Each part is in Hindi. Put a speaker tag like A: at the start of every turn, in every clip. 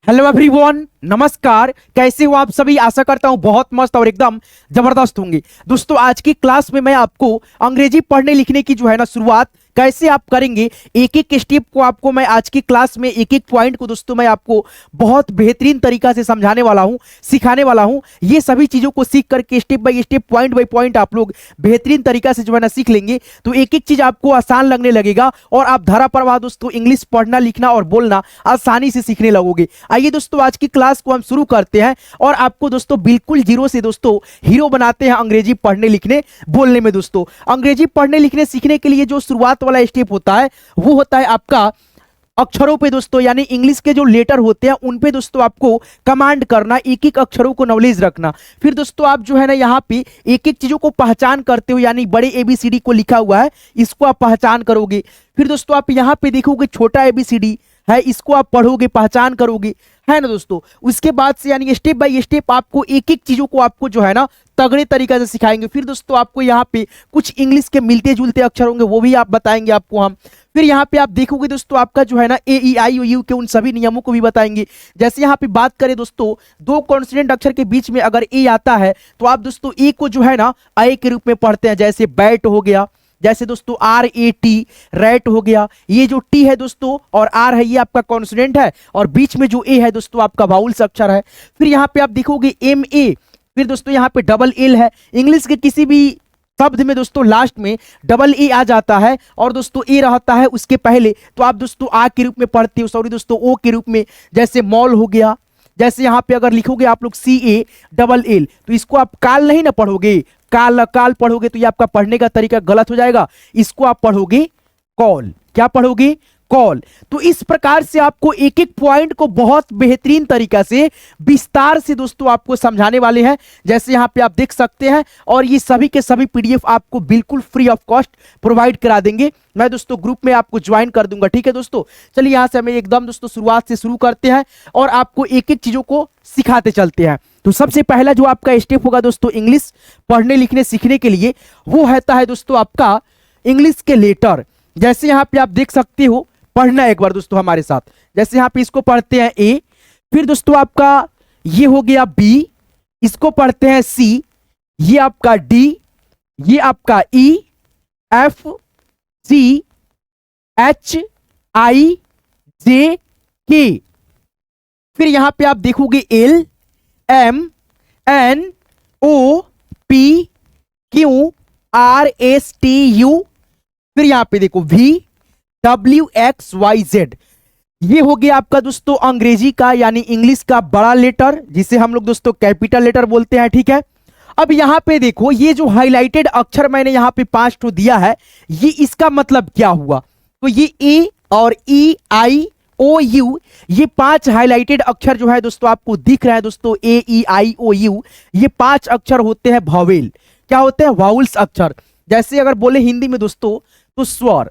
A: हेलो एवरीवन, नमस्कार। कैसे हो आप सभी? आशा करता हूं बहुत मस्त और एकदम जबरदस्त होंगे। दोस्तों, आज की क्लास में मैं आपको अंग्रेजी पढ़ने लिखने की जो है ना शुरुआत कैसे आप करेंगे, एक एक स्टेप को आपको मैं आज की क्लास में एक एक पॉइंट को दोस्तों मैं आपको बहुत बेहतरीन तरीका से समझाने वाला हूं, सिखाने वाला हूं। ये सभी चीजों को सीख करके step by step, point by point आप लोग बेहतरीन तरीका से जो है ना सीख लेंगे तो एक एक चीज आपको आसान लगने लगेगा और आप धारा प्रवाह दोस्तों इंग्लिश पढ़ना लिखना और बोलना आसानी से सीखने लगोगे। आइए दोस्तों, आज की क्लास को हम शुरू करते हैं और आपको दोस्तों बिल्कुल जीरो से दोस्तों हीरो बनाते हैं अंग्रेजी पढ़ने लिखने बोलने में। दोस्तों, अंग्रेजी पढ़ने लिखने सीखने के लिए जो शुरुआत वाला स्टेप होता है वो होता है आपका अक्षरों पे दोस्तों, यानी इंग्लिश के जो लेटर होते हैं उन पे दोस्तों आपको कमांड करना, एक एक अक्षरों को नॉलेज रखना। फिर दोस्तों आप जो है ना यहाँ पे एक एक चीजों को पहचान करते हो, यानी बड़े एबीसीडी को लिखा हुआ है इसको आप पहचान करोगे। फिर दोस्तों आप यहाँ पे देखोगे छोटा एबीसीडी है, इसको आप पढ़ोगे, पहचान करोगे, है ना दोस्तों। उसके बाद से यानी स्टेप बाय स्टेप आपको एक एक चीजों को आपको जो है ना तगड़े तरीके से सिखाएंगे। फिर दोस्तों आपको यहाँ पे कुछ इंग्लिश के मिलते जुलते अक्षर होंगे वो भी आप बताएंगे आपको हम। फिर यहाँ पे आप देखोगे दोस्तों आपका जो है ना ए ई आई ओ यू के उन सभी नियमों को भी बताएंगे। जैसे यहाँ पे बात करें दोस्तों, दो कॉन्सोनेंट अक्षर के बीच में अगर ए आता है तो आप दोस्तों ए को जो है ना आई के रूप में पढ़ते हैं। जैसे बैट हो गया, जैसे दोस्तों आर ए टी, रैट हो गया। ये जो टी है दोस्तों और आर है ये आपका कॉन्सोनेंट है और बीच में जो ए है दोस्तों आपका वाउल्स अक्षर है। फिर यहाँ पे आप देखोगे एम ए, फिर दोस्तों यहाँ पे डबल एल है। इंग्लिश के किसी भी शब्द में दोस्तों लास्ट में डबल ए आ जाता है और दोस्तों ए रहता है उसके पहले, तो आप दोस्तों आ के रूप में पढ़ते हो, सॉरी दोस्तों ओ के रूप में। जैसे मॉल हो गया, जैसे यहाँ पे अगर लिखोगे आप लोग सी ए डबल एल तो इसको आप काल नहीं ना पढ़ोगे, काल काल पढ़ोगे तो ये आपका पढ़ने का तरीका गलत हो जाएगा। इसको आप पढ़ोगे कॉल। क्या पढ़ोगे? कॉल। तो इस प्रकार से आपको एक एक पॉइंट को बहुत बेहतरीन तरीका से विस्तार से दोस्तों आपको समझाने वाले हैं। जैसे यहाँ पे आप देख सकते हैं और ये सभी के सभी पीडीएफ आपको बिल्कुल फ्री ऑफ कॉस्ट प्रोवाइड करा देंगे। मैं दोस्तों ग्रुप में आपको ज्वाइन कर दूंगा, ठीक है दोस्तों। चलिए यहाँ से हमें एकदम दोस्तों शुरुआत से शुरू करते हैं और आपको एक एक चीजों को सिखाते चलते हैं। तो सबसे पहला जो आपका स्टेप होगा दोस्तों इंग्लिश पढ़ने लिखने सीखने के लिए वो रहता है दोस्तों आपका इंग्लिश के लेटर। जैसे यहाँ पे आप देख सकते हो, पढ़ना एक बार दोस्तों हमारे साथ। जैसे यहाँ पे इसको पढ़ते हैं ए, फिर दोस्तों आपका ये हो गया बी, इसको पढ़ते हैं सी, ये आपका डी, ये आपका ई, एफ, सी, एच, आई, जे, के। फिर यहां पे आप देखोगे L, M, N, O, P, Q, R, S, T, U. फिर यहां पे देखो V, W, X, Y, Z. ये हो गया आपका दोस्तों अंग्रेजी का यानी इंग्लिश का बड़ा लेटर, जिसे हम लोग दोस्तों कैपिटल लेटर बोलते हैं, ठीक है। अब यहां पे देखो ये जो हाईलाइटेड अक्षर मैंने यहां पे 5 ठो दिया है, ये इसका मतलब क्या हुआ? तो ये ए और ई आई ओ यू, ये 5 हाईलाइटेड अक्षर जो है दोस्तों आपको दिख रहा है दोस्तों, ए ई आई ओ यू, ये 5 अक्षर होते हैं वॉवेल। क्या होते हैं? वाउल्स अक्षर। जैसे अगर बोले हिंदी में दोस्तों तो स्वर।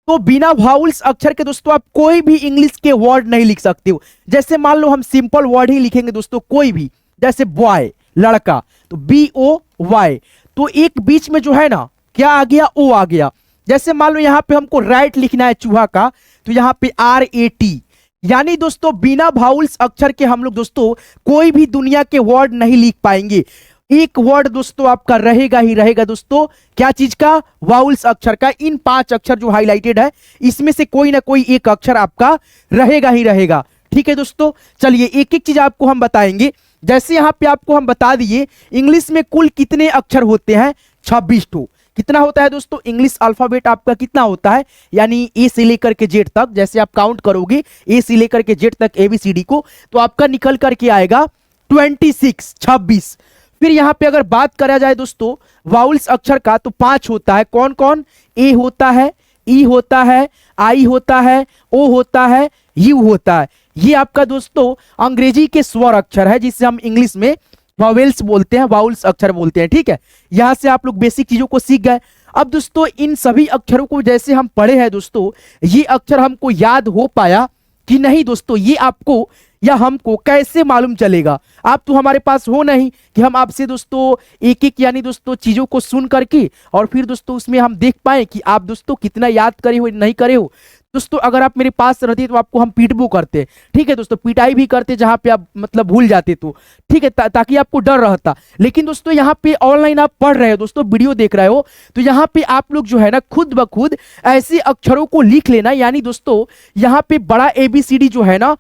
A: तो बिना वाउल्स अक्षर के दोस्तों आप कोई भी इंग्लिश के वर्ड नहीं लिख सकते हो। जैसे मान लो हम सिंपल वर्ड ही लिखेंगे दोस्तों कोई भी, जैसे बॉय लड़का, तो बी ओ वाई, तो एक बीच में जो है ना क्या आ गया? ओ आ गया। जैसे मान लो यहाँ पे हमको राइट लिखना है चूहा का, तो यहाँ पे आर ए टी। यानी दोस्तों बिना वाउल्स अक्षर के हम लोग दोस्तों कोई भी दुनिया के वर्ड नहीं लिख पाएंगे। एक वर्ड दोस्तों आपका रहेगा ही रहेगा दोस्तों, क्या चीज का? वाउल्स अक्षर का। इन 5 अक्षर जो हाईलाइटेड है इसमें से कोई ना कोई एक अक्षर आपका रहेगा ही रहेगा, ठीक है दोस्तों। चलिए एक एक चीज आपको हम बताएंगे। जैसे यहाँ पे आपको हम बता दिए इंग्लिश में कुल कितने अक्षर होते हैं? 26 ठो। कितना होता है दोस्तों? इंग्लिश अल्फाबेट आपका कितना होता है, यानी ए से लेकर के जेड तक। जैसे आप काउंट करोगे ए से लेकर के जेड तक एबीसीडी को, तो आपका निकल करके आएगा 26। फिर यहां पे अगर बात करा जाए दोस्तों वाउल्स अक्षर का, तो 5 होता है। कौन कौन? ए होता है, ई होता है, आई होता है, ओ होता है, यू होता है। ये आपका दोस्तों अंग्रेजी के स्वर अक्षर है, जिसे हम इंग्लिश में वावेल्स बोलते हैं, वाउल्स अक्षर बोलते हैं, ठीक है। यहां से आप लोग बेसिक चीजों को सीख गए। अब दोस्तों इन सभी अक्षरों को जैसे हम पढ़े हैं दोस्तों, ये अक्षर हमको याद हो पाया कि नहीं दोस्तों, ये आपको या हमको कैसे मालूम चलेगा? आप तो हमारे पास हो नहीं कि हम आपसे दोस्तों एक एक यानी दोस्तों चीजों को सुन करके और फिर दोस्तों उसमें हम देख पाए कि आप दोस्तों कितना याद करे हो नहीं करे हो। दोस्तों अगर आप मेरे पास रहते तो आपको हम पीटबू करते, ठीक है दोस्तों, पिटाई भी करते जहां पे आप मतलब भूल जाते तो, ठीक है, ताकि आपको डर रहता। लेकिन दोस्तों यहाँ पे ऑनलाइन आप पढ़ रहे हो दोस्तों, वीडियो देख रहे हो, तो यहाँ पे आप लोग जो है ना खुद ब खुद ऐसे अक्षरों को लिख लेना। यानी दोस्तों यहाँ पे बड़ा ABCD जो है ना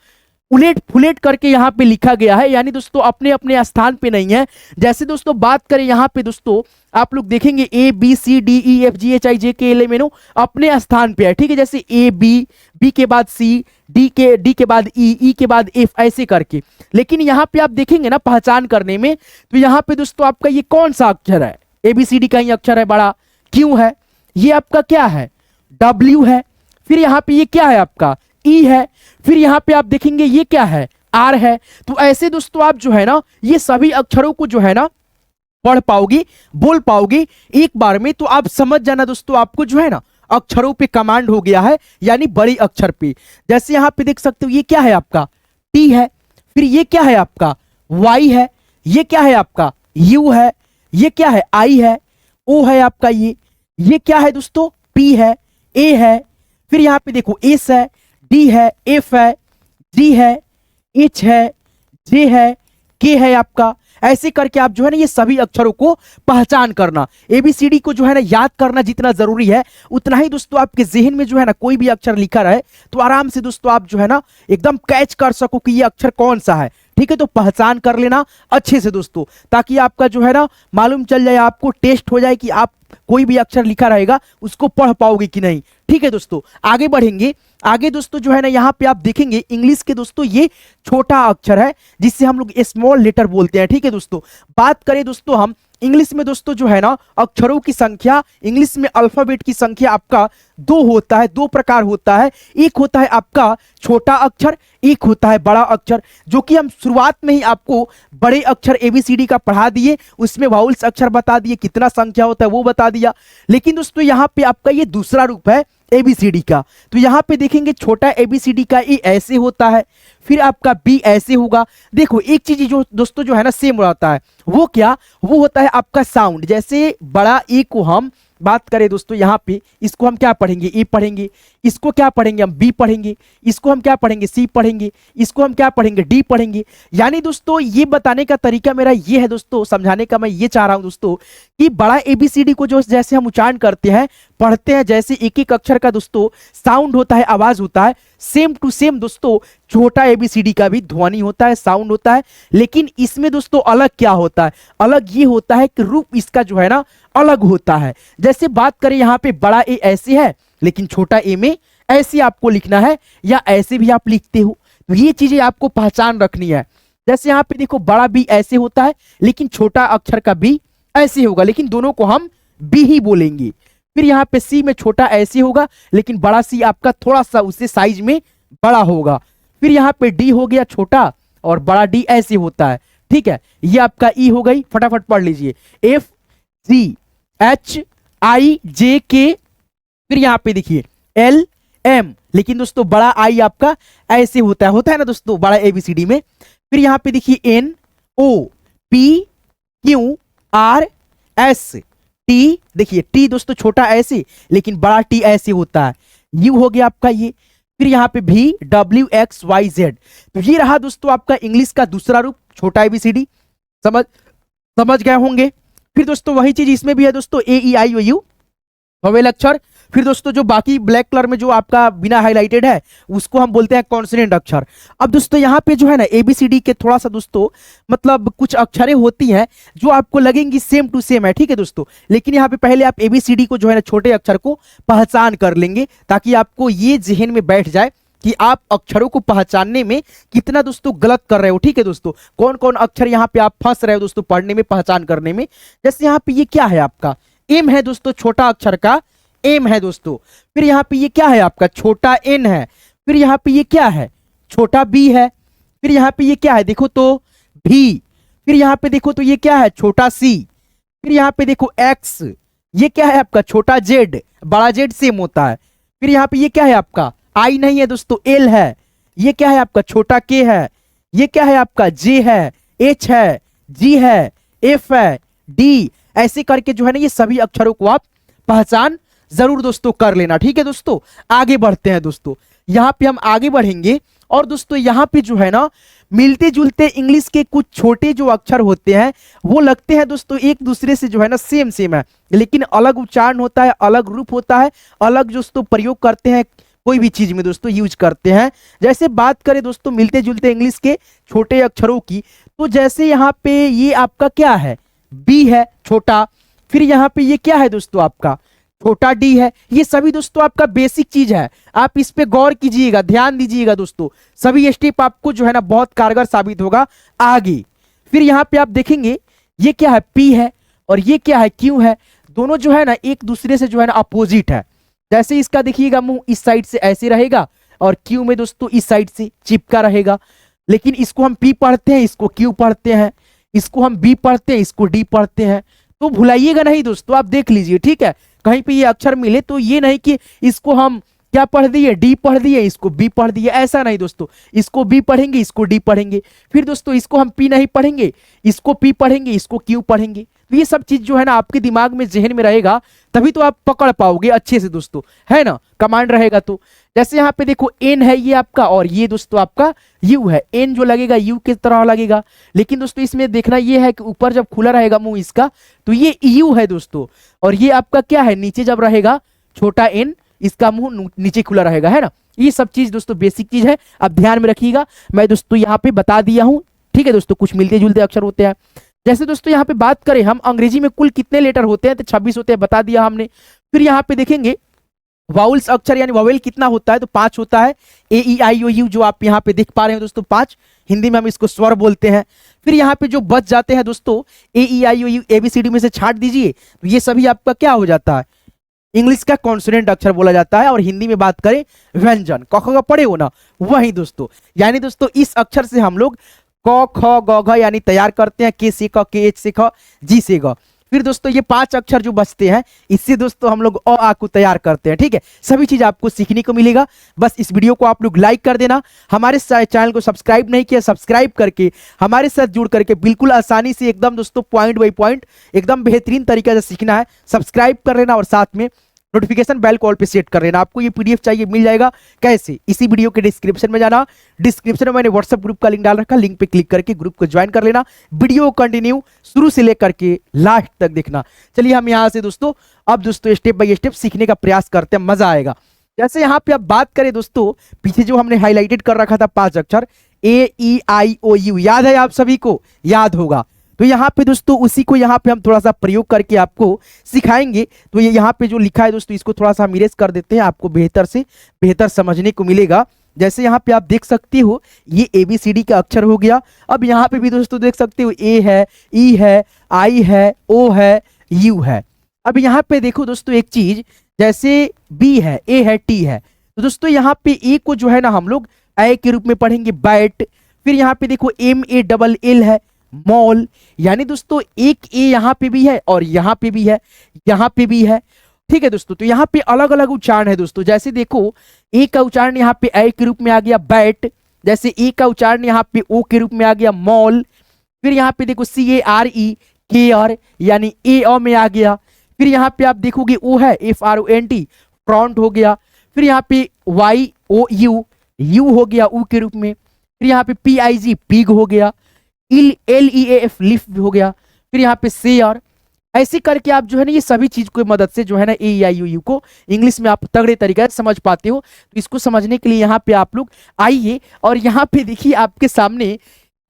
A: उलेट फुलेट करके यहाँ पे लिखा गया है, यानी दोस्तों अपने अपने स्थान पे नहीं है। जैसे दोस्तों बात करें यहाँ पे दोस्तों आप लोग देखेंगे ABCDEFGHIJKLMNO अपने स्थान पे है, ठीक है, जैसे B के बाद C, D के बाद E के बाद F, ऐसे करके। लेकिन यहाँ पे आप देखेंगे ना पहचान करने में, तो यहाँ पे दोस्तों आपका ये कौन सा अक्षर है? ABCD का ही अक्षर है बड़ा, क्यों है? ये आपका क्या है? W है। फिर यहाँ पे ये क्या है आपका? E है। फिर यहाँ पे आप देखेंगे ये क्या है? R है। तो ऐसे दोस्तों आप जो है ना ये सभी अक्षरों को जो है ना पढ़ पाओगे, बोल पाओगे एक बार में, तो आप समझ जाना दोस्तों आपको जो है ना अक्षरों पे कमांड हो गया है, यानी बड़ी अक्षर पे। जैसे यहाँ पे देख सकते हो ये क्या है आपका? T है। फिर ये क्या है आपका? Y है। ये क्या है आपका? U है। ये क्या है? I है। O है आपका ये क्या है दोस्तों? P है। A है। फिर यहाँ पे देखो S है, D है, F है, G है, H है, J है, K है आपका। ऐसे करके आप जो है ना ये सभी अक्षरों को पहचान करना। ABCD को जो है ना याद करना जितना जरूरी है उतना ही दोस्तों आपके जहन में जो है ना कोई भी अक्षर लिखा रहे तो आराम से दोस्तों आप जो है ना एकदम कैच कर सको कि ये अक्षर कौन सा है, ठीक है। तो पहचान कर लेना अच्छे से दोस्तों, ताकि आपका जो है ना मालूम चल जाए, आपको टेस्ट हो जाए कि आप कोई भी अक्षर लिखा रहेगा उसको पढ़ पाओगे कि नहीं, ठीक है दोस्तों। आगे बढ़ेंगे, आगे दोस्तों जो है ना यहाँ पे आप देखेंगे इंग्लिश के दोस्तों ये छोटा अक्षर है जिससे हम लोग स्मॉल लेटर बोलते हैं, ठीक है दोस्तों। बात करें दोस्तों हम इंग्लिश में दोस्तों जो है ना अक्षरों की संख्या, इंग्लिश में अल्फाबेट की संख्या आपका दो होता है, दो प्रकार होता है। एक होता है आपका छोटा अक्षर, एक होता है बड़ा अक्षर, जो कि हम शुरुआत में ही आपको बड़े अक्षर ABCD का पढ़ा दिए, उसमें वाउल्स अक्षर बता दिए, कितना संख्या होता है वो बता दिया। लेकिन दोस्तों यहाँ पे आपका ये दूसरा रूप है ABCD का। तो यहाँ पे देखेंगे छोटा ABCD का ए ऐसे होता है, फिर आपका B ऐसे होगा। देखो एक चीज जो दोस्तों जो है ना सेम रहता है, वो क्या? वो होता है आपका साउंड। जैसे बड़ा ए को हम बात करें दोस्तों यहाँ पे, इसको हम क्या पढ़ेंगे? ए पढ़ेंगे। इसको क्या पढ़ेंगे? हम B पढ़ेंगे। इसको हम क्या पढ़ेंगे? C पढ़ेंगे। इसको हम क्या पढ़ेंगे? D पढ़ेंगे। यानी दोस्तों ये बताने का तरीका मेरा ये है दोस्तों, समझाने का मैं ये चाह रहा हूं दोस्तों कि बड़ा ABCD को जो जैसे हम उच्चारण करते हैं, पढ़ते हैं, जैसे एक एक अक्षर का दोस्तों साउंड होता है, आवाज होता है, सेम टू सेम दोस्तों छोटा ABCD का भी ध्वनि होता है, साउंड होता है। लेकिन इसमें दोस्तों अलग क्या होता है? अलग ये होता है कि रूप इसका जो है ना अलग होता है। जैसे बात करें यहाँ पे बड़ा ए ऐसे है, लेकिन छोटा ए में ऐसे आपको लिखना है, या ऐसे भी आप लिखते हो, तो ये चीजें आपको पहचान रखनी है। जैसे यहाँ पे देखो बड़ा बी ऐसे होता है, लेकिन छोटा अक्षर का बी ऐसे होगा, लेकिन दोनों को हम बी ही बोलेंगे। फिर यहाँ पे सी में छोटा ऐसे होगा, लेकिन बड़ा सी आपका थोड़ा सा उससे साइज में बड़ा होगा। फिर यहाँ पे डी हो गया छोटा, और बड़ा डी ऐसे होता है, ठीक है। ये आपका ई हो गई, फटाफट पढ़ लीजिए, FGHIJK। फिर यहाँ पे देखिए LM, लेकिन दोस्तों बड़ा आई आपका ऐसे होता है ना दोस्तों बड़ा ABCD में। फिर यहाँ पे देखिए NOPQRS T, देखिए T दोस्तों छोटा ऐसे, लेकिन बड़ा T ऐसे होता है। U हो गया आपका ये। फिर यहाँ पे VWXYZ। तो ये रहा दोस्तों आपका इंग्लिश का दूसरा रूप, छोटा ABCD। समझ गए होंगे। फिर दोस्तों वही चीज इसमें भी है दोस्तों, AEIOU वोवेल अक्षर। फिर दोस्तों जो बाकी ब्लैक कलर में जो आपका बिना हाइलाइटेड है उसको हम बोलते हैं कॉन्सोनेंट अक्षर। अब दोस्तों यहाँ पे जो है ना ABCD के थोड़ा सा दोस्तों मतलब कुछ अक्षरें होती हैं जो आपको लगेंगी सेम टू सेम है, ठीक है दोस्तों। लेकिन यहाँ पे पहले आप ABCD को जो है ना छोटे अक्षर को पहचान कर लेंगे, ताकि आपको ये जहन में बैठ जाए कि आप अक्षरों को पहचानने में कितना दोस्तों गलत कर रहे हो, ठीक है दोस्तों। कौन कौन अक्षर यहाँ पे आप फंस रहे हो दोस्तों पढ़ने में, पहचान करने में। जैसे यहाँ पे ये क्या है आपका? M है दोस्तों, छोटा अक्षर का M है दोस्तों। फिर यहाँ पे ये क्या है आपका? छोटा N है। फिर यहाँ पे ये क्या है? छोटा B है। फिर यहाँ पे ये क्या है? देखो तो V। फिर यहाँ पे देखो तो ये क्या है? छोटा C। फिर यहाँ पे देखो X। ये क्या है आपका? छोटा Z, बड़ा Z सेम होता है। फिर यहाँ पे ये क्या है आपका? I नहीं है दोस्तों, L है। ये क्या है आपका? छोटा K है। ये क्या है आपका? J है, H है, G है, F है, D। ऐसे करके जो है ना ये सभी अक्षरों को आप पहचान जरूर दोस्तों कर लेना। ठीक है दोस्तों, आगे बढ़ते हैं दोस्तों। यहाँ पे हम आगे बढ़ेंगे और दोस्तों यहाँ पे जो है ना मिलते जुलते इंग्लिश के कुछ छोटे जो अक्षर होते हैं वो लगते हैं दोस्तों एक दूसरे से जो है ना सेम सेम है, लेकिन अलग उच्चारण होता है, अलग रूप होता है, अलग दोस्तों प्रयोग करते हैं, कोई भी चीज में दोस्तों यूज करते हैं। जैसे बात करें दोस्तों मिलते जुलते इंग्लिश के छोटे अक्षरों की, तो जैसे यहाँ पे ये आपका क्या है, बी है छोटा, फिर यहाँ पे ये क्या है दोस्तों आपका छोटा डी है। ये सभी दोस्तों आपका बेसिक चीज है, आप इस पे गौर कीजिएगा, ध्यान दीजिएगा दोस्तों, सभी स्टेप आपको जो है ना बहुत कारगर साबित होगा आगे। फिर यहाँ पे आप देखेंगे ये क्या है, पी है, और ये क्या है, क्यू है। दोनों जो है ना एक दूसरे से जो है ना अपोजिट है। जैसे इसका देखिएगा मुंह इस साइड से ऐसे रहेगा और क्यू में दोस्तों इस साइड से चिपका रहेगा, लेकिन इसको हम पी पढ़ते हैं, इसको क्यू पढ़ते हैं, इसको हम बी पढ़ते हैं, इसको डी पढ़ते हैं। तो भुलाइएगा नहीं दोस्तों, आप देख लीजिए। ठीक है, कहीं पे ये अक्षर मिले तो ये नहीं कि इसको हम क्या पढ़ दिए, डी पढ़ दिए, इसको बी पढ़ दिए, ऐसा नहीं दोस्तों। इसको बी पढ़ेंगे, इसको डी पढ़ेंगे, फिर दोस्तों इसको हम पी नहीं पढ़ेंगे, इसको पी पढ़ेंगे, इसको क्यू पढ़ेंगे। तो ये सब चीज जो है ना आपके दिमाग में जहन में रहेगा, तभी तो आप पकड़ पाओगे अच्छे से दोस्तों, है ना, कमांड रहेगा तो। जैसे यहाँ पे देखो एन है ये आपका, और ये दोस्तों आपका यू है। एन जो लगेगा यू की तरह लगेगा, लेकिन दोस्तों इसमें देखना ये है कि ऊपर जब खुला रहेगा मुंह इसका तो ये यू है दोस्तों, और ये आपका क्या है, नीचे जब रहेगा छोटा एन, इसका मुंह नीचे खुला रहेगा, है ना। ये सब चीज दोस्तों बेसिक चीज है, आप ध्यान में रखिएगा। मैं दोस्तों यहाँ पे बता दिया हूँ। ठीक है दोस्तों, कुछ मिलते जुलते अक्षर होते हैं। जैसे दोस्तों यहाँ पे बात करें हम अंग्रेजी में कुल कितने लेटर होते हैं, तो 26 होते हैं, बता दिया हमने। फिर यहाँ पे देखेंगे वाउल्स अक्षर यानी वावेल कितना होता है, तो 5 होता है। ए ई आई ओ यू जो आप यहाँ पे देख पा रहे हैं दोस्तों 5, हिंदी में हम इसको स्वर बोलते हैं। फिर यहाँ पे जो बच जाते हैं दोस्तों ए ई आई ओ यू ABCD में से छाट दीजिए, तो ये सभी आपका क्या हो जाता है, इंग्लिश का कॉन्सोनेंट अक्षर बोला जाता है। और हिंदी में बात करें व्यंजन, क ख ग पढ़े हो ना, वही दोस्तों। यानी दोस्तों इस अक्षर से हम लोग क ख ग घ यानी तैयार करते हैं, के से क, के एच से ख, जी से ग। फिर दोस्तों ये 5 अक्षर जो बचते हैं, इससे दोस्तों हम लोग अ आ को तैयार करते हैं। ठीक है, सभी चीज आपको सीखने को मिलेगा। बस इस वीडियो को आप लोग लाइक कर देना, हमारे चैनल को सब्सक्राइब नहीं किया, सब्सक्राइब करके हमारे साथ जुड़ करके बिल्कुल आसानी से एकदम दोस्तों पॉइंट बाई पॉइंट एकदम बेहतरीन तरीके से सीखना है। सब्सक्राइब कर लेना और साथ में नोटिफिकेशन बेल कॉल पे सेट कर लेना। आपको ये PDF चाहिए, मिल जाएगा कैसे, इसी वीडियो के डिस्क्रिप्शन में जाना, डिस्क्रिप्शन में मैंने व्हाट्सएप ग्रुप का लिंक डाल रखा, लिंक पे क्लिक करके ग्रुप को ज्वाइन कर लेना। वीडियो कंटिन्यू शुरू से लेकर के लास्ट तक देखना। चलिए हम यहाँ से दोस्तों अब दोस्तों स्टेप बाय स्टेप सीखने का प्रयास करते हैं, मजा आएगा। जैसे यहाँ पे अब बात करें दोस्तों, पीछे जो हमने हाईलाइटेड कर रखा था 5 अक्षर AEIOU, याद है आप सभी को, याद होगा। तो यहाँ पे दोस्तों उसी को यहाँ पे हम थोड़ा सा प्रयोग करके आपको सिखाएंगे। तो ये यहाँ पे जो लिखा है दोस्तों, इसको थोड़ा सा हम इरेज कर देते हैं, आपको बेहतर से बेहतर समझने को मिलेगा। जैसे यहाँ पे आप देख सकते हो ये ABCD का अक्षर हो गया। अब यहाँ पे भी दोस्तों देख सकते हो A है, E है, I है, O है, U है। अब यहाँ पे देखो दोस्तों एक चीज, जैसे B है, A है, T है, तो दोस्तों यहाँ पे A को जो है ना हम लोग I के रूप में पढ़ेंगे, बैट। फिर यहाँ पे देखो MALL है, मॉल। यानी दोस्तों एक ए यहाँ पे भी है और यहाँ पे भी है, यहाँ पे भी है। ठीक है दोस्तों, तो यहाँ पे अलग अलग उच्चारण है दोस्तों। जैसे देखो ए का उच्चारण यहाँ पे ए के रूप में आ गया, बैट। जैसे ए का उच्चारण यहाँ पे ओ के रूप में आ गया, मॉल। फिर यहाँ पे देखो CARE, केयर, यानी ए ओ में आ गया। फिर यहाँ पे आप देखोगे ओ है, FRONT, फ्रंट हो गया। फिर यहाँ पे YOU, यू हो गया ऊ के रूप में। फिर यहाँ पे PIG, पिग हो गया। LEAF, लिफ्ट हो गया। फिर यहाँ पे शेयर। ऐसे करके आप जो है ना ये सभी चीज की मदद से जो है ना AEIOU को इंग्लिश में आप तगड़े तरीके से समझ पाते हो। तो इसको समझने के लिए यहाँ पे आप लोग आइए, और यहाँ पे देखिए आपके सामने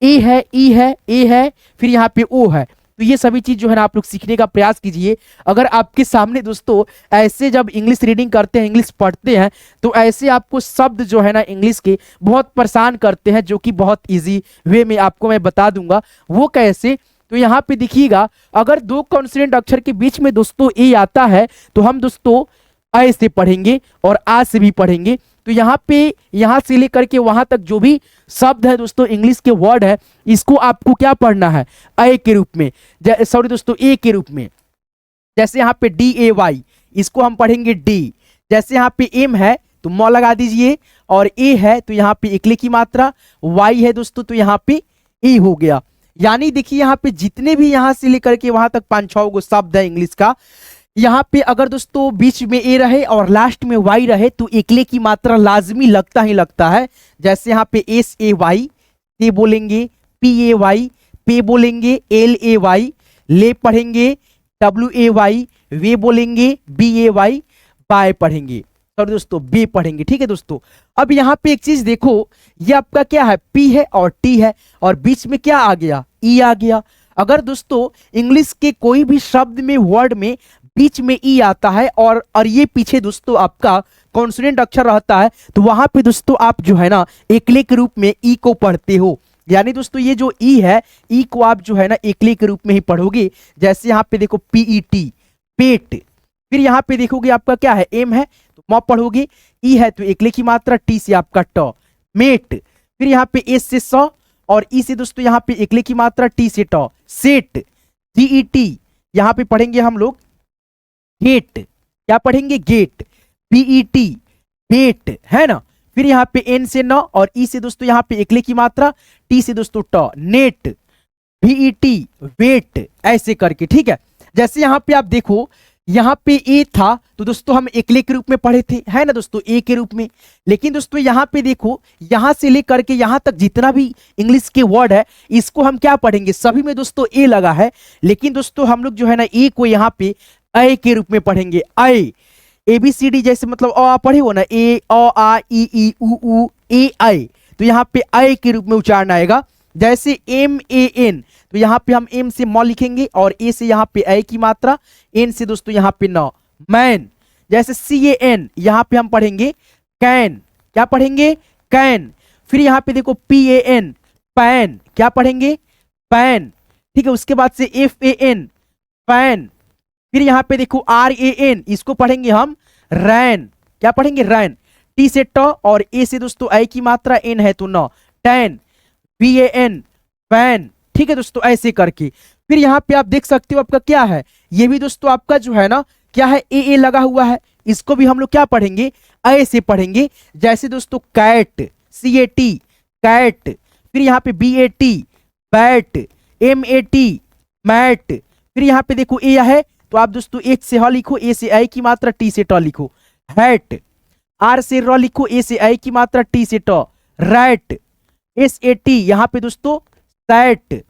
A: ए है, ई है, ए है, फिर यहाँ पे ओ है। तो ये सभी चीज जो है ना आप लोग सीखने का प्रयास कीजिए। अगर आपके सामने दोस्तों ऐसे जब इंग्लिश रीडिंग करते हैं, इंग्लिश पढ़ते हैं, तो ऐसे आपको शब्द जो है ना इंग्लिश के बहुत परेशान करते हैं, जो कि बहुत इजी वे में आपको मैं बता दूंगा वो कैसे। तो यहाँ पे देखिएगा, अगर 2 कॉन्सोनेंट अक्षर के बीच में दोस्तों ए आता है तो हम दोस्तों अ से पढ़ेंगे और आ से भी पढ़ेंगे। तो यहाँ पे यहाँ से लेकर के वहां तक जो भी शब्द है दोस्तों, इंग्लिश के वर्ड है, इसको आपको क्या पढ़ना है, ए के रूप में, सॉरी दोस्तों ए के रूप में। जैसे यहाँ पे DAY, इसको हम पढ़ेंगे डी। जैसे यहाँ पे एम है तो म लगा दीजिए, और ए है तो यहाँ पे इकले की मात्रा, वाई है दोस्तों तो यहाँ पे ए हो गया। यानी देखिए यहाँ पे जितने भी यहाँ से लेकर के वहां तक 5-6 गो शब्द है इंग्लिश का, यहाँ पे अगर दोस्तों बीच में ए रहे और लास्ट में वाई रहे तो एकले की मात्रा लाजमी लगता ही लगता है। जैसे यहाँ पे एस ए वाई से बोलेंगे, पी ए वाई पे बोलेंगे, एल ए वाई ले पढ़ेंगे, डब्ल्यू ए वाई वे बोलेंगे, बी ए वाई बाय पढ़ेंगे, सॉरी दोस्तों बे पढ़ेंगे। ठीक है दोस्तों, अब यहाँ पे एक चीज देखो, ये आपका क्या है, पी है और टी है और बीच में क्या आ गया, ई आ गया। अगर दोस्तों इंग्लिश के कोई भी शब्द में, वर्ड में बीच में ई आता है और ये पीछे दोस्तों आपका कॉन्सोनेंट अक्षर रहता है, तो वहां पे दोस्तों आप जो है ना एकले के रूप में ई को पढ़ते हो। यानी दोस्तों ये जो ई है, ई को आप जो है ना एकले के रूप में ही पढ़ोगे। जैसे यहाँ पे देखो पीईटी पेट, फिर यहाँ पे देखोगे आपका क्या है, एम है तो म पढ़ोगे, ई है तो एकले की मात्रा, टी से आपका ट मेट, फिर यहाँ पे एस से स और ई से दोस्तों यहाँ पे एकले की मात्रा, टी से ट सेट, जीईटी यहाँ पे पढ़ेंगे हम लोग गेट, क्या पढ़ेंगे गेट, बीईटी बेट, है ना। फिर यहाँ पे एन से न और ई से दोस्तों यहाँ पे एकले की मात्रा, टी से दोस्तों ट नेट, बीईटी वेट, ऐसे करके। ठीक है, जैसे यहाँ पे आप देखो, यहाँ पे ए था तो दोस्तों हम एकले के रूप में पढ़े थे, है ना दोस्तों, ए के रूप में। लेकिन दोस्तों यहाँ पे देखो, यहाँ से लेकर के यहाँ तक जितना भी इंग्लिश के वर्ड है, इसको हम क्या पढ़ेंगे, सभी में दोस्तों ए लगा है। लेकिन दोस्तों हम लोग जो है ना ए को यहाँ पे ए के रूप में पढ़ेंगे। ए बी सी डी जैसे मतलब अ पढ़े हो ना, ए आ ई उ ए आई, तो यहाँ पे ए के रूप में उच्चारण आएगा। जैसे एम ए एन, तो यहाँ पे हम एम से म लिखेंगे और ए से यहाँ पे ए की मात्रा, एन से दोस्तों यहाँ पे न मैन। जैसे सी ए एन, यहाँ पे हम पढ़ेंगे कैन, क्या पढ़ेंगे कैन। फिर यहाँ पे देखो पी ए एन पैन, क्या पढ़ेंगे पैन। ठीक है, उसके बाद से एफ ए एन फैन। फिर यहाँ पे देखो आर ए एन, इसको पढ़ेंगे हम रैन, क्या पढ़ेंगे रैन। टी से ट और ए से दोस्तों ए की मात्रा, एन है तो न tan, B A N fan. ठीक है दोस्तों, ऐसे करके। फिर यहाँ पे आप देख सकते हो आपका क्या है, ये भी दोस्तों आपका जो है ना क्या है, ए लगा हुआ है, इसको भी हम लोग क्या पढ़ेंगे, ए से पढ़ेंगे। जैसे दोस्तों cat, C A T cat, फिर यहाँ पे B A T bat, M A T mat. फिर यहाँ पे देखो ए है तो आप दोस्तों एच से ह लिखो, ए से आई की मात्रा, टी से ट लिखो हैट। आर से र लिखो, ए से आई की मात्रा, टी से ट रैट। एस ए टी यहाँ पे दोस्तों sat,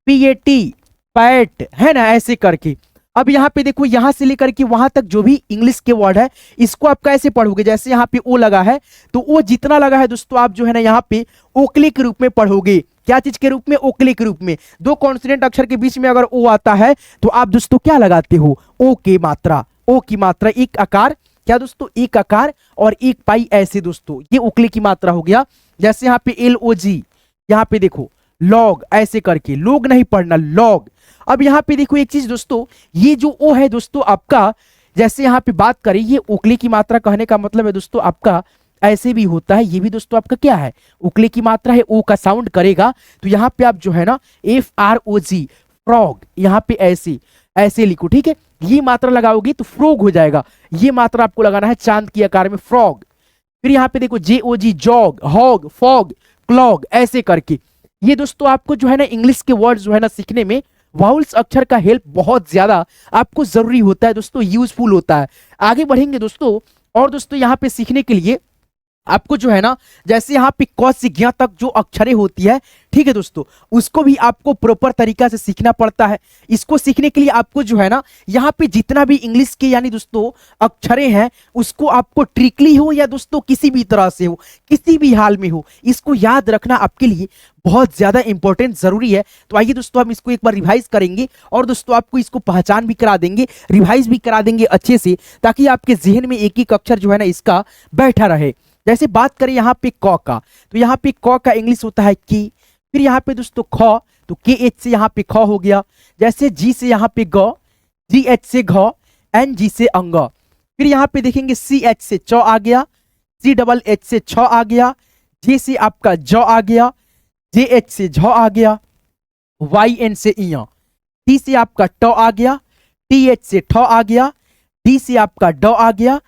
A: P A T pat, है ना, ऐसे करके। अब यहाँ पे देखो, यहाँ से लेकर के वहां तक जो भी इंग्लिश के वर्ड है, इसको आप कैसे पढ़ोगे। जैसे यहाँ पे ओ लगा है तो ओ जितना लगा है दोस्तों आप जो है ना यहाँ पे ओकले के रूप में पढ़ोगे। क्या चीज के रूप में, ओकले के रूप में। दो कॉन्सोनेंट अक्षर के बीच में अगर ओ आता है तो आप दोस्तों क्या लगाते हो, ओ की मात्रा, ओ की मात्रा एक आकार, क्या दोस्तों एक आकार और एक पाई, ऐसे दोस्तों ये ओकले की मात्रा हो गया। जैसे यहाँ पे एल ओ जी, यहाँ पे देखो लॉग, ऐसे करके, लोग नहीं पढ़ना लॉग। अब यहाँ पे देखो एक चीज दोस्तों, ये जो ओ है दोस्तों आपका, जैसे यहाँ पे बात करें, ये ओकले की मात्रा कहने का मतलब है दोस्तों आपका ऐसे भी होता है, ये भी दोस्तों आपका क्या है, ओकले की मात्रा है, ओ का साउंड करेगा। तो यहाँ पे आप जो है ना F R O G frog, यहाँ पे ऐसे ऐसे लिखो। ठीक है, ये मात्रा लगाओगे तो फ्रॉग हो जाएगा, ये मात्रा आपको लगाना है चांद की आकार में फ्रॉग। फिर यहाँ पे देखो जे ओ जी जॉग, हॉग, फॉग, क्लॉग, ऐसे करके। ये दोस्तों आपको जो है ना इंग्लिश के वर्ड जो है ना सीखने में वाउल्स अक्षर का हेल्प बहुत ज्यादा आपको जरूरी होता है दोस्तों, यूजफुल होता है। आगे बढ़ेंगे दोस्तों, और दोस्तों यहाँ पे सीखने के लिए आपको जो है ना, जैसे यहाँ पे क से ज्ञ तक जो अक्षरें होती है, ठीक है दोस्तों, उसको भी आपको प्रॉपर तरीका से सीखना पड़ता है। इसको सीखने के लिए आपको जो है ना यहाँ पे जितना भी इंग्लिश के यानी दोस्तों अक्षरें हैं, उसको आपको ट्रिकली हो या दोस्तों किसी भी तरह से हो, किसी भी हाल में हो, इसको याद रखना आपके लिए बहुत ज्यादा इंपॉर्टेंट जरूरी है। तो आइए दोस्तों हम इसको एक बार रिवाइज करेंगे और दोस्तों आपको इसको पहचान भी करा देंगे, रिवाइज भी करा देंगे अच्छे से, ताकि आपके जहन में एक एक अक्षर जो है ना इसका बैठा रहे। जैसे बात करें यहाँ पे क का, तो यहाँ पे क का इंग्लिश होता है की। फिर यहाँ पे दोस्तों ख, तो के एच से यहाँ पे ख हो गया। जैसे जी से यहाँ पे ग, जी एच से घ, एन जी से अंग। फिर यहाँ पे देखेंगे सी एच से च आ गया, सी डबल एच से छ आ गया, जे से आपका ज आ गया, जे एच से झ आ गया, वाई एन से इया, टी से आपका ट आ गया, टी एच से ठ आ गया, डी से आपका ड आ गया,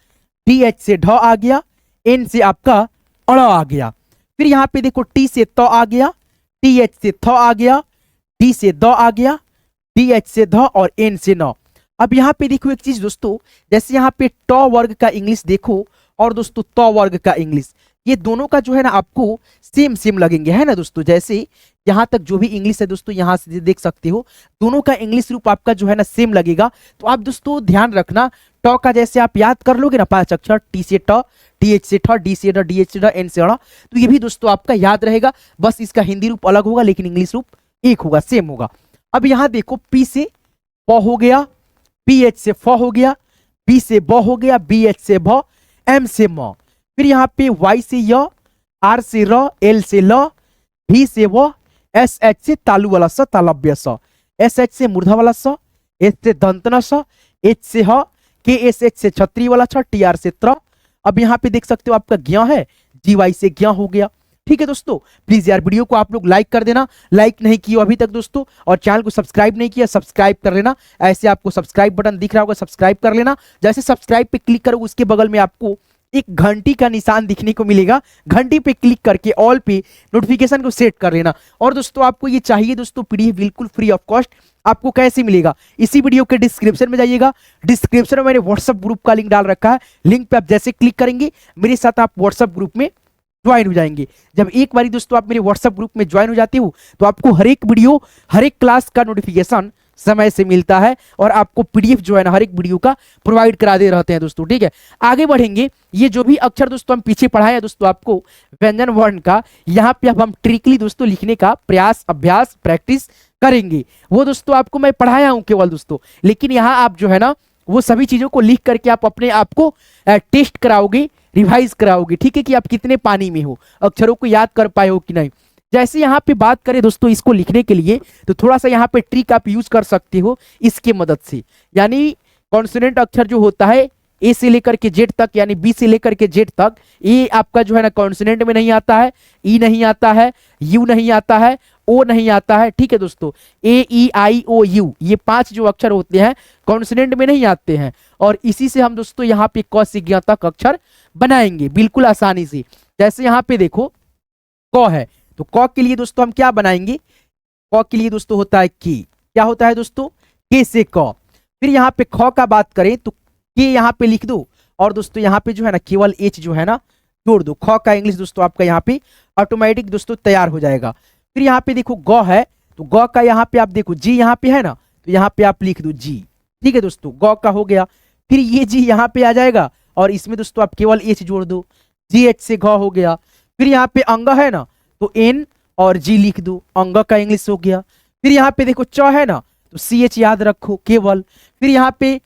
A: डी एच से ढ आ गया, एन से आपका अड़ आ गया। फिर यहाँ पे देखो टी से त आ गया, टी एच से थ आ गया, डी से द आ गया, डी एच से ध और एन से न। अब यहाँ पे देखो एक चीज दोस्तों, जैसे यहाँ पे ट वर्ग का इंग्लिश देखो और दोस्तों त वर्ग का इंग्लिश, ये दोनों का जो है ना आपको सेम सेम लगेंगे, है ना दोस्तों। जैसे यहाँ तक जो भी इंग्लिश है दोस्तों, यहाँ से देख सकते हो दोनों का इंग्लिश रूप आपका जो है ना सेम लगेगा। तो आप दोस्तों ध्यान रखना, ट का जैसे आप याद कर लोगे ना 5 अक्षर, टी से ट, टी एच से ठ, डी से ड, डी एच से ड, एन से ड़, तो ये भी दोस्तों आपका याद रहेगा। बस इसका हिंदी रूप अलग होगा लेकिन इंग्लिश रूप एक होगा, सेम होगा। अब यहाँ देखो पी से प हो गया, पी एच से फ हो गया, बी से ब हो गया, बी एच से भ, एम से म, फिर यहाँ पे वाई से य, आर से र, एल से ल, भी से व, एस एच से तालु वाला स, तालव्य स, एस एच से मूर्धा वाला स, एच से दंतना स, एच से ह, के एस एच से छत्री वाला छ, टी आर से त्र। अब यहाँ पे देख सकते हो आपका ज्ञ है, जी वाई से ज्ञ हो गया। ठीक है दोस्तों, प्लीज यार वीडियो को आप लोग लाइक कर देना, लाइक नहीं किया अभी तक दोस्तों, और चैनल को सब्सक्राइब नहीं किया सब्सक्राइब कर लेना। ऐसे आपको सब्सक्राइब बटन दिख रहा होगा, सब्सक्राइब कर लेना। जैसे सब्सक्राइब पे क्लिक करोगे उसके बगल में आपको एक घंटी का निशान दिखने को मिलेगा, घंटी पे क्लिक करके ऑल पे नोटिफिकेशन को सेट कर लेना। और दोस्तों आपको ये चाहिए दोस्तों पीडीएफ बिल्कुल फ्री ऑफ कॉस्ट, आपको कैसे मिलेगा, इसी वीडियो के डिस्क्रिप्शन में जाइएगा, डिस्क्रिप्शन में मैंने व्हाट्सएप ग्रुप का लिंक डाल रखा है, लिंक पे आप जैसे क्लिक करेंगे मेरे साथ आप व्हाट्सएप ग्रुप में ज्वाइन हो जाएंगे। जब एक बारी दोस्तों आप मेरे व्हाट्सएप ग्रुप में ज्वाइन हो जाते हो तो आपको हर एक वीडियो, हर एक क्लास का नोटिफिकेशन समय से मिलता है और आपको पीडीएफ जो है ना हर एक वीडियो का प्रोवाइड करा दे रहते हैं दोस्तों। ठीक है, आगे बढ़ेंगे। ये जो भी अक्षर दोस्तों हम पीछे पढ़ाए दोस्तों आपको व्यंजन वर्ण का, यहाँ पे अब हम ट्रिकली दोस्तों लिखने का प्रयास, अभ्यास, प्रैक्टिस करेंगे। वो दोस्तों आपको मैं पढ़ाया हूँ केवल दोस्तों, लेकिन यहाँ आप जो है ना वो सभी चीजों को लिख करके आप अपने आप को टेस्ट कराओगे, रिवाइज कराओगे। ठीक है, कि आप कितने पानी में हो, अक्षरों को याद कर पाए हो कि नहीं। जैसे यहाँ पे बात करें दोस्तों इसको लिखने के लिए, तो थोड़ा सा यहाँ पे ट्रिक आप यूज कर सकते हो इसके मदद से। यानी कॉन्सोनेंट अक्षर जो होता है ए से लेकर के जेड तक, यानी बी से लेकर के जेड तक, ए आपका जो है ना कॉन्सोनेंट में नहीं आता है, ई नहीं आता है, यू नहीं आता है, ओ नहीं आता है। ठीक है दोस्तों, ए ई आई ओ यू, ये 5 जो अक्षर होते हैं कॉन्सोनेंट में नहीं आते हैं। और इसी से हम दोस्तों यहाँ पे क से ज्ञ तक अक्षर बनाएंगे बिल्कुल आसानी से। जैसे यहाँ पे देखो क है, तो क के लिए दोस्तों हम क्या बनाएंगे, क के लिए दोस्तों होता है की, क्या होता है दोस्तों, के से क। फिर यहाँ पे ख का बात करें तो के यहाँ पे लिख दो, और दोस्तों यहाँ पे जो है ना केवल एच जो है ना जोड़ दो। ख का इंग्लिश दोस्तों आपका यहाँ पे ऑटोमेटिक दोस्तों तैयार हो जाएगा। फिर यहाँ पे देखो ग है, तो ग का यहाँ पे आप देखो जी यहाँ पे है ना, तो यहाँ पे आप लिख दो जी। ठीक है दोस्तों, ग का हो गया। फिर ये जी यहाँ पे आ जाएगा और इसमें दोस्तों आप केवल एच जोड़ दो, जी एच से घ हो गया। फिर यहाँ पे अंग है ना, तो एन और जी लिख दो, अंग का इंग्लिश हो गया। फिर यहाँ पे देखो च है ना, तो सी एच याद रखो केवल। फिर यहाँ पे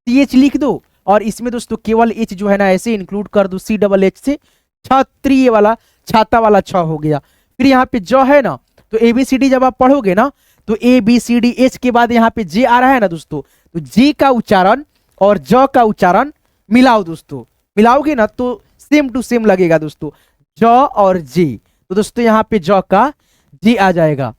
A: सी एच लिख दो और इसमें दोस्तों केवल एच जो है ना ऐसे इंक्लूड कर दो, सी डबल एच से छत्रीय वाला, छाता वाला छ हो गया। फिर यहाँ पे ज है ना, तो ए बी सी डी जब आप पढ़ोगे ना तो A B C D H के बाद यहाँ पे जे आ रहा है ना दोस्तों, तो जे का उच्चारण और ज का उच्चारण मिलाओ दोस्तों, मिलाओगे ना तो सेम टू सेम लगेगा दोस्तों, ज और जे। तो दोस्तों यहाँ पे ज का जे आ जाएगा।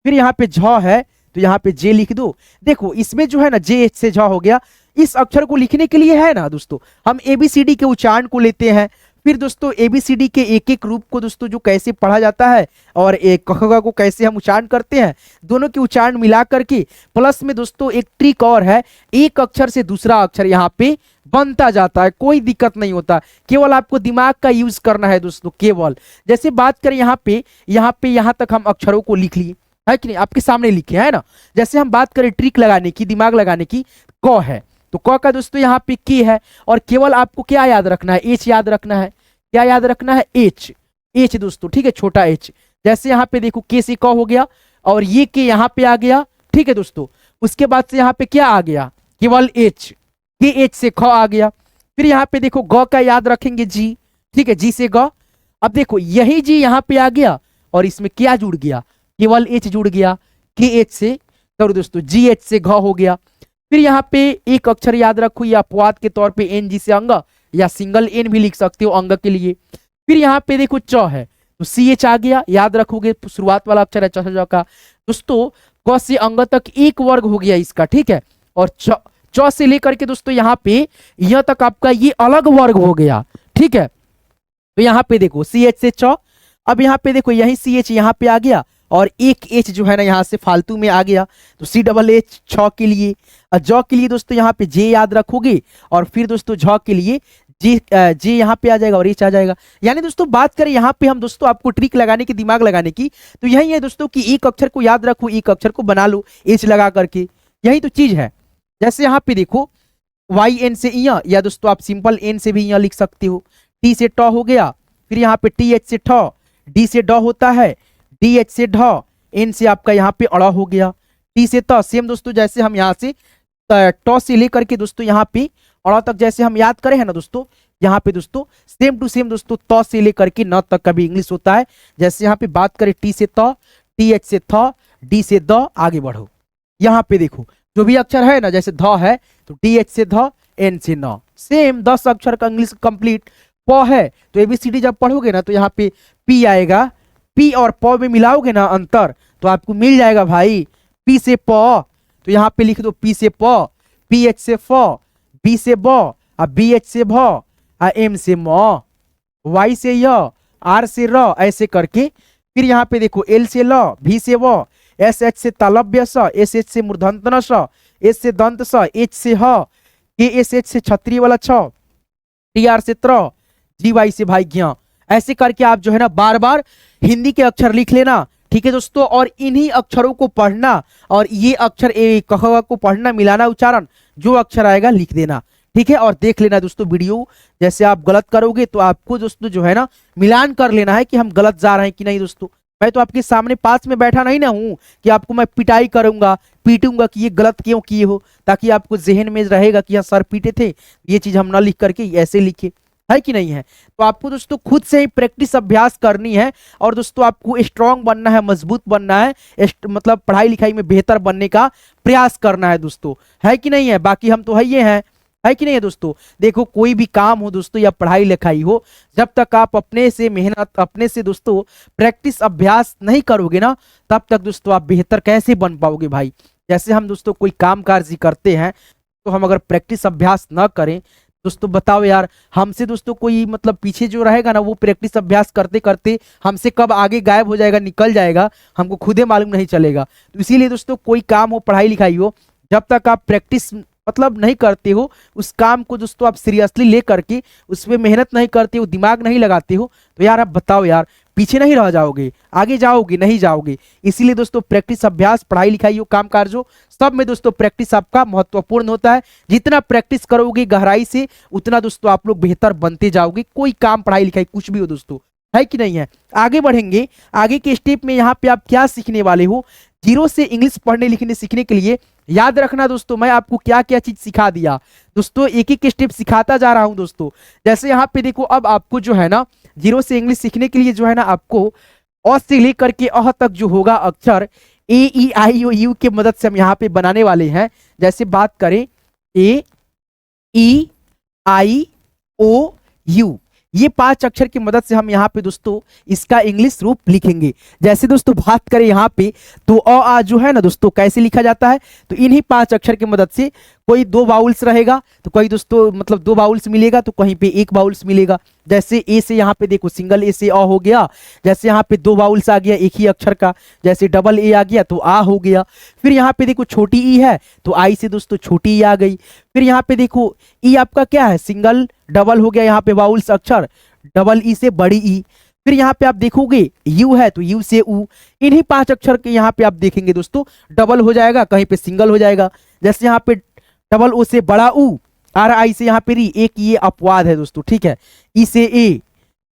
A: फिर यहाँ पे झ है, तो यहाँ पे जे लिख दो। देखो इसमें जो है ना जे एच से झ हो गया। इस अक्षर को लिखने के लिए है ना दोस्तों हम एबीसीडी के उच्चारण को लेते हैं। फिर दोस्तों एबीसीडी के एक एक रूप को दोस्तों जो कैसे पढ़ा जाता है और एक क ख ग को कैसे हम उच्चारण करते हैं, दोनों के उच्चारण मिला करके प्लस में दोस्तों एक ट्रिक और है, एक अक्षर से दूसरा अक्षर यहाँ पे बनता जाता है, कोई दिक्कत नहीं होता, केवल आपको दिमाग का यूज करना है दोस्तों केवल। जैसे बात करें यहाँ तक हम अक्षरों को लिख लिए है कि नहीं, आपके सामने लिखे है ना। जैसे हम बात करें ट्रिक लगाने की, दिमाग लगाने की, क है तो क का दोस्तों यहाँ पे के है और केवल आपको क्या याद रखना है, एच याद रखना है। क्या याद रखना है, एच, एच दोस्तों, ठीक है, छोटा एच। जैसे यहाँ पे देखो के से क हो गया और ये के यहाँ पे आ गया, ठीक है दोस्तों। उसके बाद से यहाँ पे क्या आ गया, केवल एच, के एच से ख आ गया। फिर यहाँ पे देखो ग का याद रखेंगे जी, ठीक है, जी से ग। अब देखो यही जी यहाँ पे आ गया और इसमें क्या जुड़ गया, केवल एच जुड़ गया, के एच से, तो दोस्तों जी एच से घ हो गया। फिर यहाँ पे एक अक्षर याद रखो, या अपवाद के तौर पे एन जी से अंग, या सिंगल एन भी लिख सकते हो अंग के लिए। फिर यहाँ पे देखो च है तो सी एच आ गया, याद रखोगे शुरुआत वाला अक्षर है च का दोस्तों। क से अंग तक एक वर्ग हो गया इसका, ठीक है, और च से लेकर के दोस्तों यहाँ पे यह तक आपका ये अलग वर्ग हो गया, ठीक है। तो यहाँ पे देखो सी एच से च, अब यहाँ पे देखो यही सी एच यहाँ पे आ गया और एक एच जो है ना यहाँ से फालतू में आ गया, तो सी डबल एच छ के लिए, और जौ के लिए दोस्तों यहाँ पे जे याद रखोगे, और फिर दोस्तों झ के लिए जे यहाँ पे आ जाएगा और एच आ जाएगा। यानी दोस्तों बात करें यहाँ पे हम दोस्तों आपको ट्रिक लगाने की, दिमाग लगाने की, तो यही है दोस्तों कि एक अक्षर को याद रखो, एक अक्षर को बना लो एच लगा करके, यही तो चीज है। जैसे यहाँ पे देखो वाई एन से इया, या दोस्तों आप सिंपल एन से भी इया लिख सकते हो। टी से ट हो गया, फिर यहाँ पे टी एच से ठ, डी से ड होता है, डी एच से ढ, एन से आपका यहाँ पे अड़ा हो गया, टी से त। सेम दोस्तों जैसे हम यहाँ से ट से लेकर के दोस्तों यहाँ पे अड़ा तक जैसे हम याद करें है ना दोस्तों, यहाँ पे दोस्तों सेम टू सेम दोस्तों त से लेकर के न तक का भी इंग्लिश होता है। जैसे यहाँ पे बात करें टी से त, टी एच से थ, डी से द, आगे बढ़ो। यहाँ पे देखो जो भी अक्षर है ना, जैसे ध है तो डी एच से ध, एन से न, सेम 10 अक्षर का इंग्लिश कंप्लीट। प है तो एबीसीडी जब पढ़ोगे ना तो यहाँ पे पी आएगा, पी और प में मिलाओगे ना अंतर तो आपको मिल जाएगा भाई। पी से प तो यहाँ पे लिख दो पी से प, पी एच से फ, बी से ब, बी एच से भ, एम से म, वाई से य, आर से र, ऐसे करके। फिर यहाँ पे देखो एल से ल, भी से व, एस एच से तालव्य स, एस एच से मूर्धन्य स, एस से दंत स, एच से ह, के एस एच से क्षत्रिय वाला छ, टी आर से त्र, जी वाई से भाई ज्ञ। ऐसे करके आप जो है ना बार बार हिंदी के अक्षर लिख लेना, ठीक है दोस्तों। और इन्हीं अक्षरों को पढ़ना, और ये अक्षर कह को पढ़ना, मिलाना उच्चारण, जो अक्षर आएगा लिख देना, ठीक है। और देख लेना दोस्तों वीडियो, जैसे आप गलत करोगे तो आपको दोस्तों जो है ना मिलान कर लेना है कि हम गलत जा रहे हैं कि नहीं दोस्तों। मैं तो आपके सामने पास में बैठा नहीं ना हूं कि आपको मैं पिटाई करूंगा, पीटूंगा कि ये गलत क्यों किए हो, ताकि आपको जहन में रहेगा कि हाँ सर पीटे थे, ये चीज हम ना लिख करके ऐसे लिखे, है कि नहीं है। तो आपको दोस्तों खुद से ही प्रैक्टिस अभ्यास करनी है, और दोस्तों आपको स्ट्रांग बनना है, मजबूत बनना है, मतलब पढ़ाई लिखाई में बेहतर बनने का प्रयास करना है दोस्तों, है कि नहीं है। बाकी हम तो है ये हैं, है कि नहीं है दोस्तों। देखो कोई भी काम हो दोस्तों या पढ़ाई लिखाई हो, जब तक आप अपने से मेहनत, अपने से दोस्तों प्रैक्टिस अभ्यास नहीं करोगे ना, तब तक दोस्तों आप बेहतर कैसे बन पाओगे भाई। जैसे हम दोस्तों कोई काम काज करते हैं, तो हम अगर प्रैक्टिस अभ्यास ना करें दोस्तों, बताओ यार हमसे दोस्तों कोई मतलब पीछे जो रहेगा ना, वो प्रैक्टिस अभ्यास करते करते हमसे कब आगे गायब हो जाएगा, निकल जाएगा, हमको खुद ही मालूम नहीं चलेगा। तो इसीलिए दोस्तों कोई काम हो, पढ़ाई लिखाई हो, जब तक आप प्रैक्टिस मतलब नहीं करते हो, उस काम को दोस्तों आप सीरियसली ले करके उसमें मेहनत नहीं करते हो, दिमाग नहीं लगाते हो, तो यार आप बताओ यार पीछे नहीं रह जाओगे, आगे जाओगे नहीं जाओगे। इसीलिए दोस्तों प्रैक्टिस अभ्यास, पढ़ाई लिखाई हो, काम काज हो, सब में दोस्तों प्रैक्टिस आपका महत्वपूर्ण होता है। जितना प्रैक्टिस करोगे गहराई से, उतना दोस्तों आप लोग बेहतर बनते जाओगे, कोई काम पढ़ाई लिखाई कुछ भी हो दोस्तों, है कि नहीं है। आगे बढ़ेंगे, आगे के स्टेप में यहाँ पे आप क्या सीखने वाले हो। जीरो से इंग्लिश पढ़ने लिखने सीखने के लिए याद रखना दोस्तों, मैं आपको क्या क्या चीज सिखा दिया दोस्तों, एक एक स्टेप सिखाता जा रहा हूं दोस्तों। जैसे यहाँ पे देखो, अब आपको जो है ना जीरो से इंग्लिश सीखने के लिए जो है ना, आपको अ से लेकर के अह तक जो होगा अक्षर, ए ई आई ओ यू के मदद से हम यहाँ पे बनाने वाले हैं। जैसे बात करें ए ई आई ओ यू, ये 5 अक्षर की मदद से हम यहाँ पे दोस्तों इसका इंग्लिश रूप लिखेंगे। जैसे दोस्तों बात करें यहाँ पे, तो अ आ जो है ना दोस्तों कैसे लिखा जाता है, तो इन्हीं 5 अक्षर की मदद से, कोई 2 बाउल्स रहेगा तो कोई दोस्तों मतलब 2 बाउल्स मिलेगा, तो कहीं पे 1 बाउल्स मिलेगा। जैसे ए से यहाँ पे देखो सिंगल ए से अ हो गया, जैसे यहाँ पे 2 बाउल्स आ गया एक ही अक्षर का, जैसे डबल ए आ गया तो आ हो गया। फिर यहाँ पे देखो छोटी ई है तो आई से दोस्तों छोटी ई आ गई। फिर यहाँ पे देखो ई आपका क्या है, सिंगल डबल हो गया, यहाँ पे बाउल्स अक्षर, डबल ई से बड़ी ई। फिर यहाँ पे आप देखोगे यू है तो यू से ऊ, इन्हीं 5 अक्षर के यहाँ पे आप देखेंगे दोस्तों डबल हो जाएगा, कहीं पे सिंगल हो जाएगा। जैसे यहाँ पे डबल ओ से बड़ा ऊ, आर आई से यहाँ पे री, एक ये अपवाद है दोस्तों, ठीक है, ई से ए।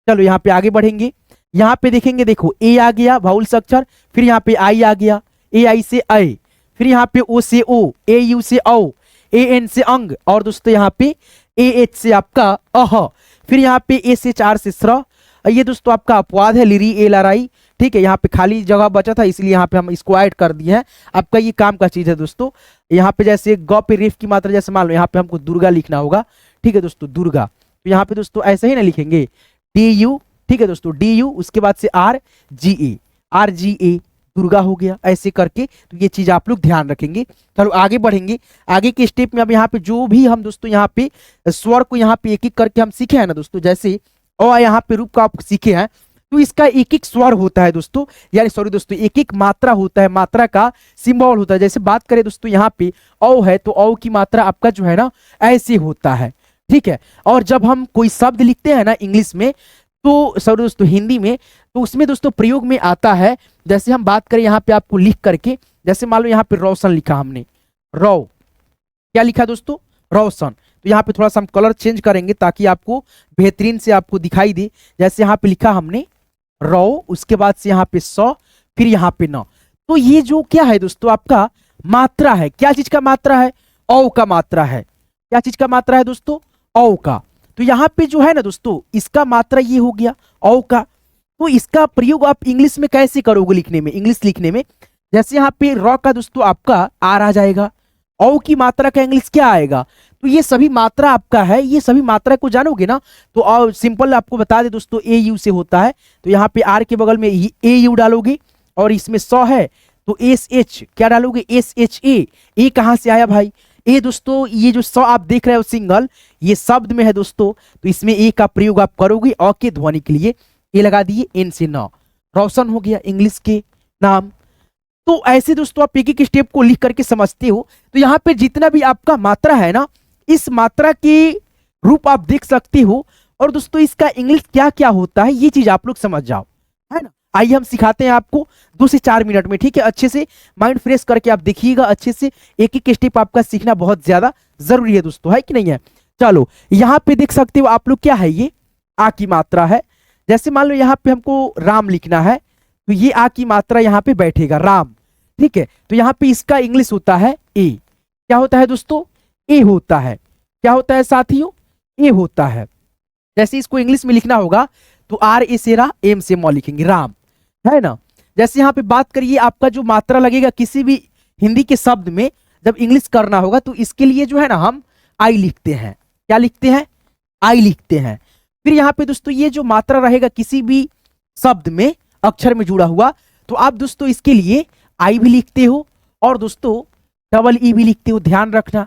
A: चलो यहाँ पे आगे बढ़ेंगे, यहाँ पे देखेंगे देखो ए आ गया बाउल्स अक्षर, फिर यहाँ पे आई आ गया, ए आई से आई, फिर यहाँ पे ओ से ओ, ए यू से औ, ए एन से अंग, और दोस्तों यहाँ पे ए एच से आपका अह, फिर यहाँ पे ए से 4 से स्र, ये दोस्तों आपका अपवाद है लिरी एल आर आई, ठीक है। यहाँ पे खाली जगह बचा था इसलिए यहाँ पे हम इसको ऐड कर दिए हैं, आपका ये काम का चीज है दोस्तों। यहाँ पे जैसे ग पे रेफ की मात्रा, जैसे मान लो यहाँ पे हमको दुर्गा लिखना होगा, ठीक है दोस्तों, दुर्गा, तो यहाँ पे दोस्तों ऐसे ही ना लिखेंगे डी यू, ठीक है दोस्तों, डी यू, उसके बाद से आर जी ए, दुर्गा हो गया, ऐसे करके। तो ये चीज आप लोग ध्यान रखेंगे। चलो आगे बढ़ेंगे, आगे के स्टेप में अब यहाँ पे जो भी हम दोस्तों यहाँ पे स्वर को यहाँ पे एक एक करके हम सीखे हैं ना दोस्तों, जैसे और यहाँ पे रूप का आप सीखे हैं, तो इसका एक एक स्वर होता है दोस्तों, यानी सॉरी दोस्तों, एक एक मात्रा होता है, मात्रा का सिंबल होता है। जैसे बात करें दोस्तों यहाँ पे औ है, तो औ की मात्रा आपका जो है ना ऐसे होता है, ठीक है। और जब हम कोई शब्द लिखते हैं ना इंग्लिश में, तो सॉरी दोस्तों हिंदी में, तो उसमें दोस्तों प्रयोग में आता है। जैसे हम बात करें यहाँ पे आपको लिख करके, जैसे मान लो यहाँ पे रोशन लिखा हमने, रौ, क्या लिखा दोस्तों, रोशन। तो यहाँ पे थोड़ा सा हम कलर चेंज करेंगे ताकि आपको बेहतरीन से आपको दिखाई दे। जैसे यहाँ पे लिखा हमने रौ, उसके बाद से यहाँ पे सौ, फिर यहाँ पे न। तो ये जो क्या है दोस्तों आपका मात्रा है, क्या चीज का मात्रा है, औ का मात्रा है। क्या चीज का मात्रा है दोस्तों, औ का। तो यहाँ पे जो है ना दोस्तों इसका मात्रा ये हो गया औ का। तो इसका प्रयोग आप इंग्लिश में कैसे करोगे लिखने में, इंग्लिश लिखने में, जैसे यहाँ पे रॉ का दोस्तों आपका आर आ जाएगा, औ की मात्रा का इंग्लिश क्या आएगा। तो ये सभी मात्रा आपका है, ये सभी मात्रा को जानोगे ना तो और सिंपल आपको बता दे दोस्तों ए यू से होता है। तो यहाँ पे आर के बगल में ए यू डालोगे, और इसमें सौ है तो एस एच क्या डालोगे, एस एच ए कहाँ से आया भाई, ए दोस्तों ये जो सौ आप देख रहे हो सिंगल, ये शब्द में है दोस्तों, तो इसमें ए का प्रयोग आप करोगे अ के ध्वनि के लिए, ए लगा दिए एन से न, रोशन हो गया इंग्लिश के नाम। तो ऐसे दोस्तों आप एक एक स्टेप को लिख करके समझते हो। तो यहाँ पे जितना भी आपका मात्रा है ना, इस मात्रा के रूप आप देख सकते हो, और दोस्तों इसका इंग्लिश क्या क्या होता है ये चीज आप लोग समझ जाओ, है ना। आइए हम सिखाते हैं आपको 2 से 4 मिनट में, ठीक है। अच्छे से माइंड फ्रेश करके आप देखिएगा, अच्छे से एक एक स्टेप आपका सीखना बहुत ज्यादा जरूरी है दोस्तों, है कि नहीं है। चलो यहाँ पे देख सकते हो आप लोग क्या है, ये आ की मात्रा है। जैसे मान लो यहाँ पे हमको राम लिखना है, तो ये आ की मात्रा यहाँ पे बैठेगा राम, ठीक है। तो यहाँ पे इसका इंग्लिश होता है ए, क्या होता है दोस्तों, ए होता है, क्या होता है साथियों, ए होता है। जैसे इसको इंग्लिश में लिखना होगा तो आर ए से रा, एम से मौ लिखेंगे राम, है ना। जैसे यहाँ पे बात करिए आपका जो मात्रा लगेगा किसी भी हिंदी के शब्द में, जब इंग्लिश करना होगा तो इसके लिए जो है ना हम आई लिखते हैं, क्या लिखते हैं, आई लिखते हैं। फिर यहाँ पे दोस्तों ये जो मात्रा रहेगा किसी भी शब्द में अक्षर में जुड़ा हुआ, तो आप दोस्तों इसके लिए आई भी लिखते हो और दोस्तों डबल ई भी लिखते हो, ध्यान रखना,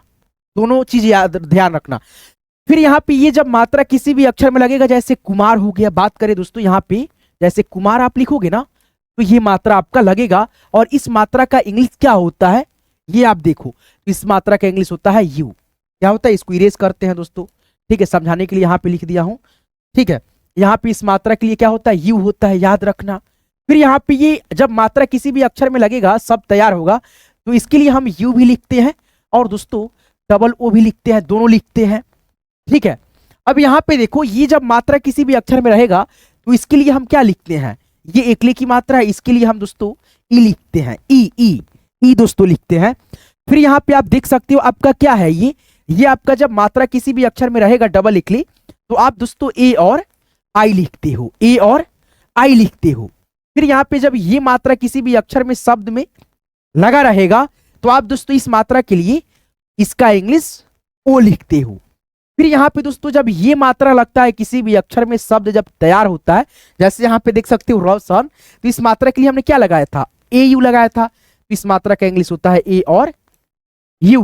A: दोनों चीज याद ध्यान रखना। फिर यहाँ पे ये जब मात्रा किसी भी अक्षर में लगेगा, जैसे कुमार हो गया, बात करें दोस्तों यहाँ पे जैसे कुमार आप लिखोगे ना, तो ये मात्रा आपका लगेगा, और इस मात्रा का इंग्लिश क्या होता है ये आप देखो, इस मात्रा का इंग्लिश होता है यू। क्या होता है, इसको इरेज करते हैं दोस्तों, ठीक है, समझाने के लिए यहाँ पे लिख दिया हूं, ठीक है। यहाँ पे इस मात्रा के लिए क्या होता है, यू होता है, याद रखना। फिर यहाँ पे ये जब मात्रा किसी भी अक्षर में लगेगा सब तैयार होगा, तो इसके लिए हम यू भी लिखते हैं और दोस्तों डबल ओ भी लिखते हैं, दोनों लिखते हैं, ठीक है। अब यहाँ पे देखो ये जब मात्रा किसी भी अक्षर में रहेगा तो इसके लिए हम क्या लिखते हैं, ये एकले की मात्रा है, इसके लिए हम दोस्तों ई लिखते हैं, ई ई ई दोस्तों लिखते हैं। फिर यहाँ पे आप देख सकते हो आपका क्या है, ये आपका जब मात्रा किसी भी अक्षर में रहेगा डबल एकले, तो आप दोस्तों ए और आई लिखते हो, ए और आई लिखते हो। फिर यहाँ पे जब ये मात्रा किसी भी अक्षर में शब्द में लगा रहेगा, तो आप दोस्तों इस मात्रा के लिए इसका इंग्लिश ओ लिखते हो। फिर यहाँ पे दोस्तों जब ये मात्रा लगता है किसी भी अक्षर में, शब्द जब तैयार होता है, जैसे यहाँ पे देख सकते हो रोशन, तो इस मात्रा के लिए हमने क्या लगाया था, ए यू लगाया था, तो इस मात्रा का इंग्लिश होता है ए और यू।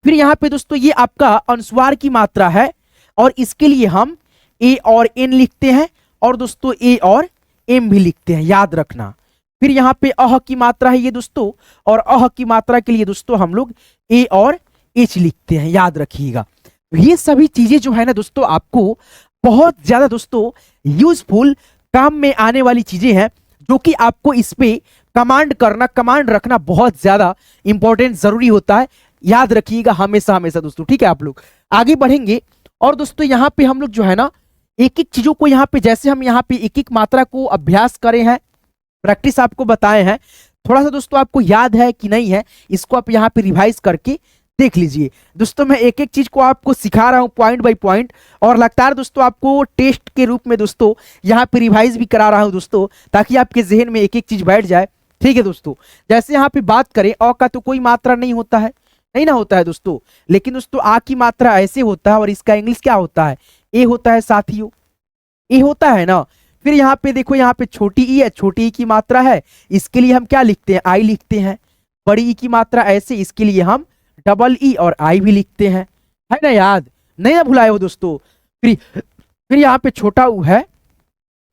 A: फिर यहाँ पे दोस्तों ये आपका अनुस्वार की मात्रा है, और इसके लिए हम ए और एन लिखते हैं, और दोस्तों ए और एम भी लिखते हैं, याद रखना। फिर यहाँ पे अह की मात्रा है ये दोस्तों, और अह की मात्रा के लिए दोस्तों हम लोग ए और एच लिखते हैं, याद रखिएगा। ये सभी चीजें जो है ना दोस्तों आपको बहुत ज्यादा दोस्तों यूजफुल काम में आने वाली चीजें हैं, जो कि आपको इस पे कमांड करना, कमांड रखना बहुत ज्यादा इंपॉर्टेंट जरूरी होता है, याद रखिएगा हमेशा हमेशा दोस्तों, ठीक है। आप लोग आगे बढ़ेंगे, और दोस्तों यहाँ पे हम लोग जो है ना एक एक चीजों को यहाँ पे, जैसे हम यहाँ पे एक एक मात्रा को अभ्यास करे हैं, प्रैक्टिस आपको बताए हैं, थोड़ा सा दोस्तों आपको याद है कि नहीं है, इसको आप यहाँ पे रिवाइज करके देख लीजिए। दोस्तों मैं एक एक चीज को आपको सिखा रहा हूँ पॉइंट बाय पॉइंट, और लगातार दोस्तों आपको टेस्ट के रूप में दोस्तों यहाँ पे रिवाइज भी करा रहा हूँ दोस्तों, ताकि आपके जहन में एक एक चीज बैठ जाए, ठीक है दोस्तों। जैसे यहाँ पे बात करें अ का, तो कोई मात्रा नहीं होता है, नहीं ना होता है दोस्तों, लेकिन दोस्तों आ की मात्रा ऐसे होता है, और इसका इंग्लिश क्या होता है, ए होता है साथियों, ए होता है ना। फिर यहाँ पे देखो, यहाँ पे छोटी ई है, छोटी ई की मात्रा है, इसके लिए हम क्या लिखते हैं, आई लिखते हैं। बड़ी ई की मात्रा ऐसे, इसके लिए हम डबल ई और आई भी लिखते हैं, है ना, याद नहीं ना भुलाए हो दोस्तों। फिर यहाँ पे छोटा ऊ है,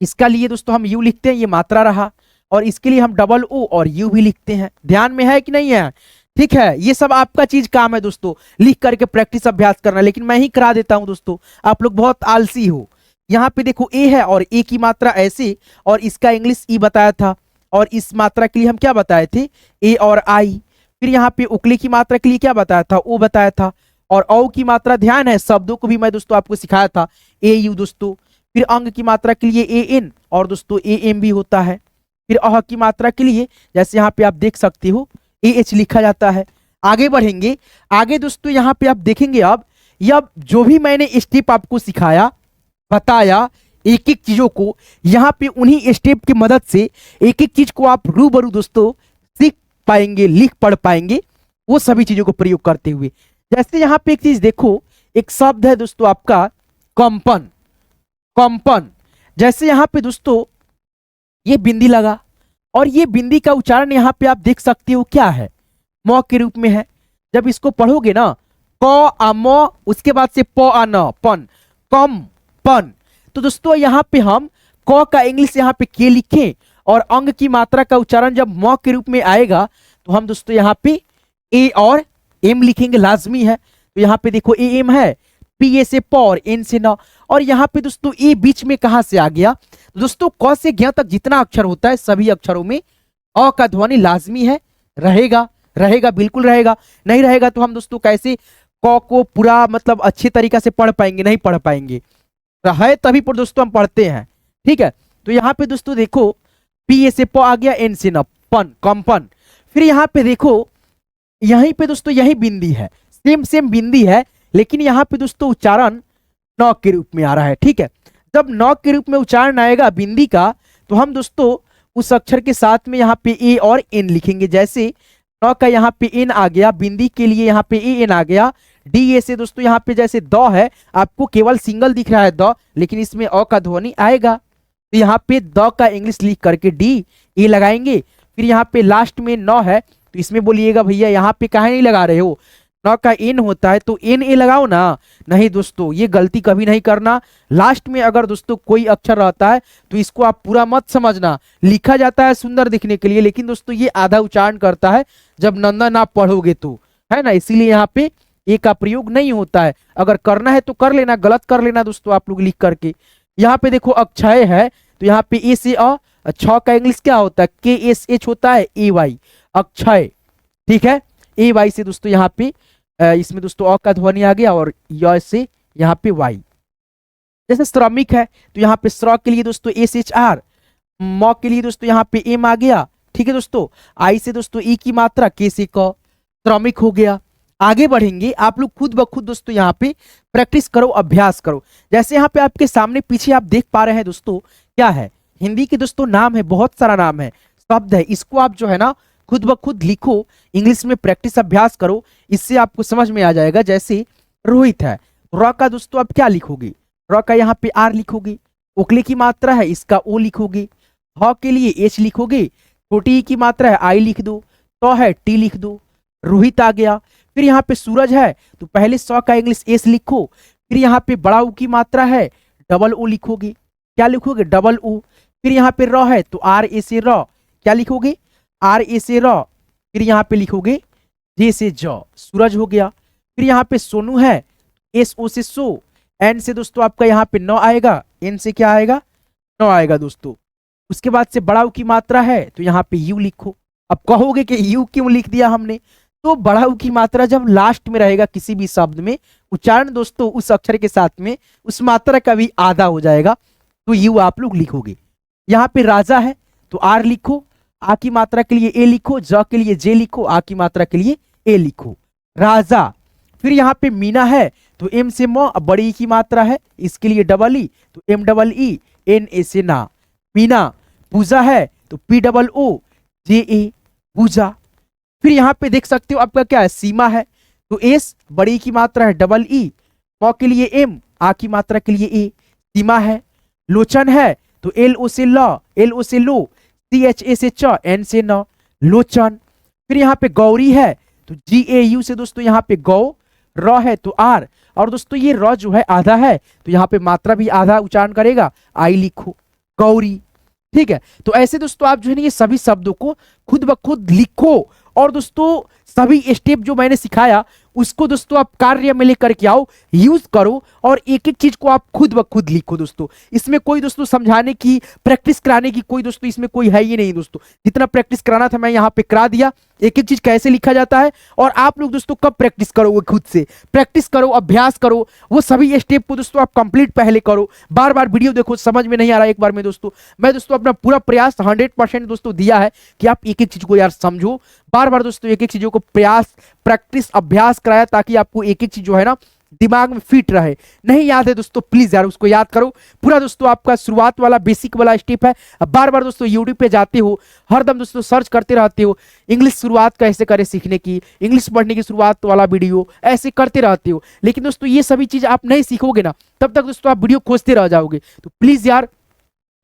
A: इसका लिए दोस्तों हम यू लिखते हैं, ये मात्रा रहा, और इसके लिए हम डबल ओ और यू भी लिखते हैं। ध्यान में है कि नहीं है? ठीक है, ये सब आपका चीज काम है दोस्तों, लिख करके प्रैक्टिस अभ्यास करना, लेकिन मैं ही करा देता हूं दोस्तों, आप लोग बहुत आलसी हो। यहाँ पे देखो ए है और ए की मात्रा ऐसे, और इसका इंग्लिश ई बताया था, और इस मात्रा के लिए हम क्या बताए थे? ए और आई। फिर यहाँ पे उकली की मात्रा के लिए क्या बताया था? ओ बताया था। और औ की मात्रा, ध्यान है, शब्दों को भी मैं दोस्तों आपको सिखाया था, ए यू दोस्तों। फिर अंग की मात्रा के लिए ए एन, और दोस्तों ए एम भी होता है। फिर अह की मात्रा के लिए जैसे यहाँ पे आप देख सकते हो ए एच लिखा जाता है। आगे बढ़ेंगे, आगे दोस्तों यहाँ पे आप देखेंगे अब जो भी मैंने स्टेप आपको सिखाया, बताया, एक एक चीजों को, यहाँ पे उन्हीं स्टेप की मदद से एक एक चीज को आप रूबरू दोस्तों सीख पाएंगे, लिख पढ़ पाएंगे, वो सभी चीजों को प्रयोग करते हुए। जैसे यहाँ पे एक चीज देखो, एक शब्द है दोस्तों आपका कंपन। कंपन, जैसे यहाँ पे दोस्तों ये बिंदी लगा, और ये बिंदी का उच्चारण यहाँ पे आप देख सकते हो क्या है? म के रूप में है। जब इसको पढ़ोगे ना, क आ म, उसके बाद से प आ न, पन, कम पन। तो दोस्तों यहाँ पे हम क का इंग्लिश यहाँ पे के लिखें, और अंग की मात्रा का उच्चारण जब म के रूप में आएगा तो हम दोस्तों यहाँ पे ए और एम लिखेंगे, लाजमी है। तो यहाँ पे देखो ए एम है, पी ए से प और एन से न, और यहाँ पे दोस्तों ए बीच में कहां से आ गया? दोस्तों क से ज्ञ तक जितना अक्षर होता है सभी अक्षरों में अ का ध्वनि लाजमी है, रहेगा, रहेगा, बिल्कुल रहेगा। नहीं रहेगा तो हम दोस्तों कैसे क को पूरा मतलब अच्छे तरीका से पढ़ पाएंगे? नहीं पढ़ पाएंगे। है तभी पर दोस्तों हम पढ़ते हैं, ठीक है। तो यहाँ पे दोस्तों देखो पी ए से प आ गया, एन से न, पन, कंपन। फिर यहाँ पे देखो, यहीं पे दोस्तों यही बिंदी है, सेम सेम बिंदी है, लेकिन यहाँ पे दोस्तों उच्चारण न के रूप में आ रहा है, ठीक है। जब न के रूप में उच्चारण आएगा बिंदी का, तो हम दोस्तों उस अक्षर के साथ में यहाँ पे ए और एन लिखेंगे। जैसे न का यहाँ पे एन आ गया, बिंदी के लिए यहाँ पे ए एन आ गया। डी ए से दोस्तों यहाँ पे जैसे द है, आपको केवल सिंगल दिख रहा है द, लेकिन इसमें अ का ध्वनि आएगा, तो यहाँ पे द का इंग्लिश लिख करके डी ए लगाएंगे। फिर यहाँ पे लास्ट में न है, तो इसमें बोलिएगा भैया यहाँ पे काहे नहीं लगा रहे हो? न का एन होता है तो एन ए लगाओ ना। नहीं दोस्तों, ये गलती कभी नहीं करना। लास्ट में अगर दोस्तों कोई अक्षर रहता है तो इसको आप पूरा मत समझना, लिखा जाता है सुंदर दिखने के लिए, लेकिन दोस्तों ये आधा उच्चारण करता है जब नंदन आप पढ़ोगे तो, है ना। इसीलिए यहाँ पे ए का प्रयोग नहीं होता है। अगर करना है तो कर लेना, गलत कर लेना दोस्तों आप लोग लिख करके। यहाँ पे देखो अक्षय है, तो यहाँ पे ए से अ, छ का इंग्लिश क्या होता है? के एस एच होता है, ए वाई, अक्षय, ठीक है। ए वाई से दोस्तों यहाँ पे इसमें दोस्तों अ का ध्वनि आ गया, और य से यहाँ पे वाई। जैसे श्रमिक है, तो यहाँ पे श्र के लिए दोस्तों एस एच आर, म के लिए दोस्तों यहाँ पे एम आ गया, ठीक है दोस्तों। आई से दोस्तों ई की मात्रा, के से क, श्रमिक हो गया। आगे बढ़ेंगे, आप लोग खुद ब खुद दोस्तों यहाँ पे प्रैक्टिस करो, अभ्यास करो। जैसे यहाँ पे आपके सामने पीछे आप देख पा रहे हैं दोस्तों, क्या है? हिंदी के दोस्तों नाम है, बहुत सारा नाम है, शब्द है। इसको आप जो है ना खुद ब खुद लिखो, इंग्लिश में प्रैक्टिस अभ्यास करो, इससे आपको समझ में आ जाएगा। जैसे रोहित है, र का दोस्तों आप क्या लिखोगे? र का यहाँ पे आर लिखोगे। उकले की मात्रा है, इसका ओ लिखोगे। ह के लिए एच लिखोगे। छोटी की मात्रा है, आई लिख दो। तो है टी लिख दो। रोहित आ गया। फिर यहाँ पे सूरज है, तो पहले स का इंग्लिश एस लिखो। फिर यहाँ पे बड़ा ऊ की मात्रा है, डबल ओ लिखोगे। क्या लिखोगे? Double O. फिर यहाँ पे र है, तो आर ए से र, क्या लिखोगे? आर ए से र। फिर यहाँ पे लिखोगे जे से ज, सूरज हो गया। फिर यहाँ पे सोनू है, एस ओ से सो। एन से दोस्तों आपका यहाँ पे न आएगा, एन से क्या आएगा? न आएगा दोस्तों। उसके बाद से बड़ा ऊ की मात्रा है, तो यहाँ पे यू लिखो। अब कहोगे कि यू क्यों लिख दिया हमने? तो बड़ा ऊ की मात्रा जब लास्ट में रहेगा किसी भी शब्द में, उच्चारण दोस्तों उस अक्षर के साथ में उस मात्रा का भी आधा हो जाएगा, तो यू आप लोग लिखोगे। यहाँ पे राजा है, तो आर लिखो। आ की मात्रा के लिए ए लिखो, ज के लिए जे लिखो, आ की मात्रा के लिए ए लिखो, राजा। फिर यहाँ पे मीना है, तो एम से म, बड़ी की मात्रा है, इसके लिए डबल ई, तो M double E, N A से ना, मीना। पूजा है, तो पी डबल ओ जे ए, पूजा। फिर यहाँ पे देख सकते हो आपका क्या है? सीमा है, तो एस, बड़ी की मात्रा है, डबल ई, म के लिए एम, आ की मात्रा के लिए ए, सीमा है। लोचन है, तो एल ओ से ल, एल ओ से लो, सी एच ए से च, एन से न, लोचन। फिर यहाँ पे गौरी है, तो जी ए यू से दोस्तों यहाँ पे गौ। र है तो आर, और दोस्तों ये र जो है आधा है, तो यहाँ पे मात्रा भी आधा उच्चारण करेगा, आई लिखो। गौरी। ठीक है, तो ऐसे दोस्तों आप जो है ना ये सभी शब्दों को खुद ब खुद लिखो, और दोस्तों सभी स्टेप जो मैंने सिखाया उसको दोस्तों आप कार्य में लेकर के आओ, यूज करो, और एक एक चीज को आप खुद ब खुद लिखो दोस्तों। इसमें कोई दोस्तों समझाने की, प्रैक्टिस कराने की कोई दोस्तों इसमें कोई है ही नहीं दोस्तों। जितना प्रैक्टिस कराना था मैं यहाँ पे करा दिया, एक एक चीज कैसे लिखा जाता है। और आप लोग दोस्तों कब प्रैक्टिस करोगे, खुद से प्रैक्टिस करो, अभ्यास करो, वो सभी स्टेप को दोस्तों आप कंप्लीट पहले करो। बार बार वीडियो देखो, समझ में नहीं आ रहा एक बार में दोस्तों, मैं दोस्तों अपना पूरा प्रयास 100% दोस्तों दिया है कि आप एक एक चीज को यार समझो। बार बार दोस्तों एक एक चीजों को प्रयास, प्रैक्टिस, अभ्यास कराया, ताकि आपको एक एक चीज जो है ना दिमाग में फिट रहे। नहीं याद है दोस्तों, प्लीज यार उसको याद करो। पूरा दोस्तों आपका शुरुआत वाला बेसिक वाला स्टेप है। अब बार बार दोस्तों यूट्यूब पे जाते हो, हरदम दोस्तों सर्च करते रहते हो, इंग्लिश शुरुआत कैसे करें सीखने की, इंग्लिश पढ़ने की शुरुआत वाला वीडियो ऐसे करते रहते हो, लेकिन दोस्तों ये सभी चीज आप नहीं सीखोगे ना, तब तक दोस्तों आप वीडियो खोजते रह जाओगे। तो प्लीज यार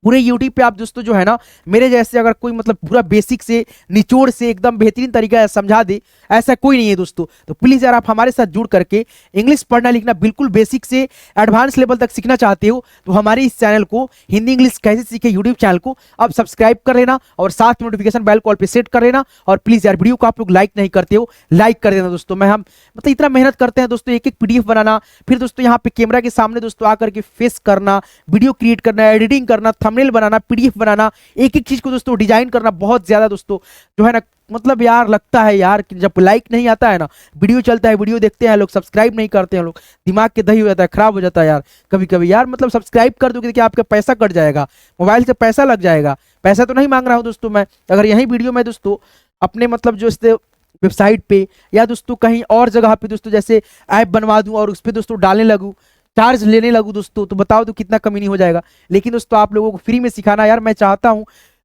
A: पूरे यूट्यूब पे आप दोस्तों जो है ना मेरे जैसे अगर कोई मतलब पूरा बेसिक से निचोड़ से एकदम बेहतरीन तरीका से समझा दे, ऐसा कोई नहीं है दोस्तों। तो प्लीज यार आप हमारे साथ जुड़ करके इंग्लिश पढ़ना लिखना बिल्कुल बेसिक से एडवांस लेवल तक सीखना चाहते हो, तो हमारे इस चैनल को हिंदी इंग्लिश कैसे सीखे यूट्यूब चैनल को आप सब्सक्राइब कर लेना, और साथ नोटिफिकेशन बेल कॉल पे सेट कर लेना। और प्लीज यार वीडियो को आप लोग लाइक नहीं करते हो, लाइक कर देना दोस्तों। मैं हम मतलब इतना मेहनत करते हैं दोस्तों, एक एक पीडीएफ बनाना, फिर दोस्तों यहाँ पे कैमरा के सामने दोस्तों आकर के फेस करना, वीडियो क्रिएट करना, एडिटिंग करना, थंबनेल बनाना, पीडीएफ बनाना, एक एक चीज को दोस्तों डिजाइन करना, बहुत ज्यादा दोस्तों जो है ना मतलब यार लगता है यार कि जब लाइक नहीं आता है ना, वीडियो चलता है, वीडियो देखते हैं लोग, सब्सक्राइब नहीं करते हैं लोग, दिमाग के दही हो जाता है, खराब हो जाता है यार कभी कभी यार। मतलब सब्सक्राइब कर दोगे कि आपका पैसा कट जाएगा, मोबाइल से पैसा लग जाएगा। पैसा तो नहीं मांग रहा हूं दोस्तों मैं, अगर यही वीडियो में दोस्तों अपने मतलब जो इससे वेबसाइट पे या दोस्तों कहीं और जगह पे दोस्तों जैसे ऐप बनवा दूं और उस पर दोस्तों डालने लगूं, चार्ज लेने लगूं दोस्तों, तो बताओ तो कितना कमी नहीं हो जाएगा। लेकिन दोस्तों आप लोगों को फ्री में सिखाना यार मैं चाहता हूं,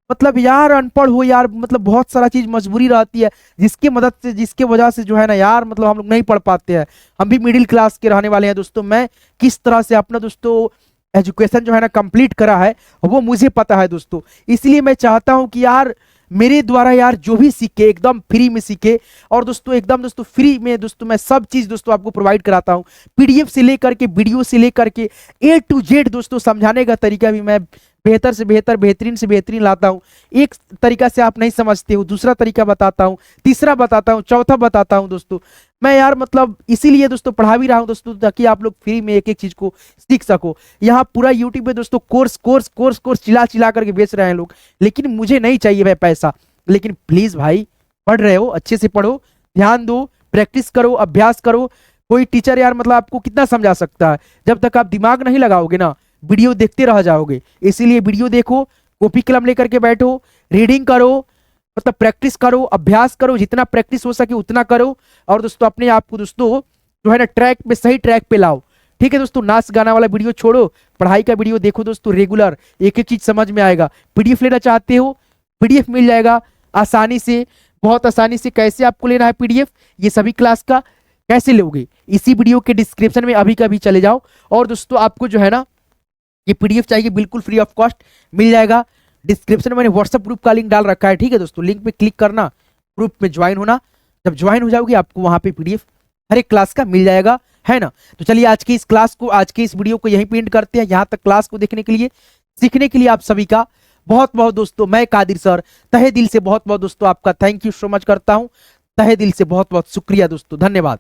A: मतलब यार अनपढ़ हो यार, मतलब बहुत सारा चीज मजबूरी रहती है जिसकी मदद से, जिसके वजह से जो है ना यार मतलब हम लोग नहीं पढ़ पाते हैं। हम भी मिडिल क्लास के रहने वाले हैं दोस्तों। मैं किस तरह से अपना दोस्तों एजुकेशन जो है ना कंप्लीट करा है वो मुझे पता है दोस्तों, इसलिए मैं चाहता हूं कि यार मेरे द्वारा यार जो भी सीखे एकदम फ्री में सीखे। और दोस्तों एकदम दोस्तों फ्री में दोस्तों मैं सब चीज दोस्तों आपको प्रोवाइड कराता हूं, पीडीएफ से लेकर के वीडियो से लेकर के A to Z दोस्तों समझाने का तरीका भी मैं बेहतर से बेहतर, बेहतरीन से बेहतरीन लाता हूं। एक तरीका से आप नहीं समझते हो, दूसरा तरीका बताता हूं, तीसरा बताता हूं, चौथा बताता हूं दोस्तों। मैं यार मतलब इसीलिए दोस्तों पढ़ा भी रहा हूं दोस्तों, ताकि आप लोग फ्री में एक एक चीज को सीख सको। यहाँ पूरा यूट्यूब पे दोस्तों कोर्स कोर्स कोर्स कोर्स चिल्ला चिल्ला करके बेच रहे हैं लोग, लेकिन मुझे नहीं चाहिए भाई पैसा। लेकिन प्लीज भाई पढ़ रहे हो अच्छे से पढ़ो, ध्यान दो, प्रैक्टिस करो, अभ्यास करो। कोई टीचर यार मतलब आपको कितना समझा सकता है, जब तक आप दिमाग नहीं लगाओगे ना वीडियो देखते रह जाओगे। इसीलिए वीडियो देखो, कॉपी कलम लेकर के बैठो, रीडिंग करो, मतलब प्रैक्टिस करो, अभ्यास करो, जितना प्रैक्टिस हो सके उतना करो। और दोस्तों अपने आप को दोस्तों जो है ना ट्रैक पे, सही ट्रैक पे लाओ। ठीक है दोस्तों, नाच गाना वाला वीडियो छोड़ो, पढ़ाई का वीडियो देखो दोस्तों रेगुलर, एक एक चीज समझ में आएगा। पीडीएफ लेना चाहते हो, पीडीएफ मिल जाएगा आसानी से, बहुत आसानी से। कैसे आपको लेना है पीडीएफ ये सभी क्लास का, कैसे लोगे, इसी वीडियो के डिस्क्रिप्शन में अभी का भी चले जाओ। और दोस्तों आपको जो है ना ये पीडीएफ चाहिए बिल्कुल फ्री ऑफ कॉस्ट, मिल जाएगा डिस्क्रिप्शन में। मैंने व्हाट्सएप ग्रुप का लिंक डाल रखा है, ठीक है दोस्तों, लिंक पे क्लिक करना, ग्रुप में ज्वाइन होना। जब ज्वाइन हो जाओगे आपको वहां पे पीडीएफ हर एक क्लास का मिल जाएगा, है ना। तो चलिए आज की इस क्लास को, आज के इस वीडियो को यहीं पे एंड करते हैं। यहाँ तक क्लास को देखने के लिए, सीखने के लिए आप सभी का बहुत बहुत दोस्तों, मैं कादिर सर तहे दिल से बहुत बहुत दोस्तों आपका थैंक यू सो मच करता हूँ। तहे दिल से बहुत बहुत शुक्रिया दोस्तों, धन्यवाद।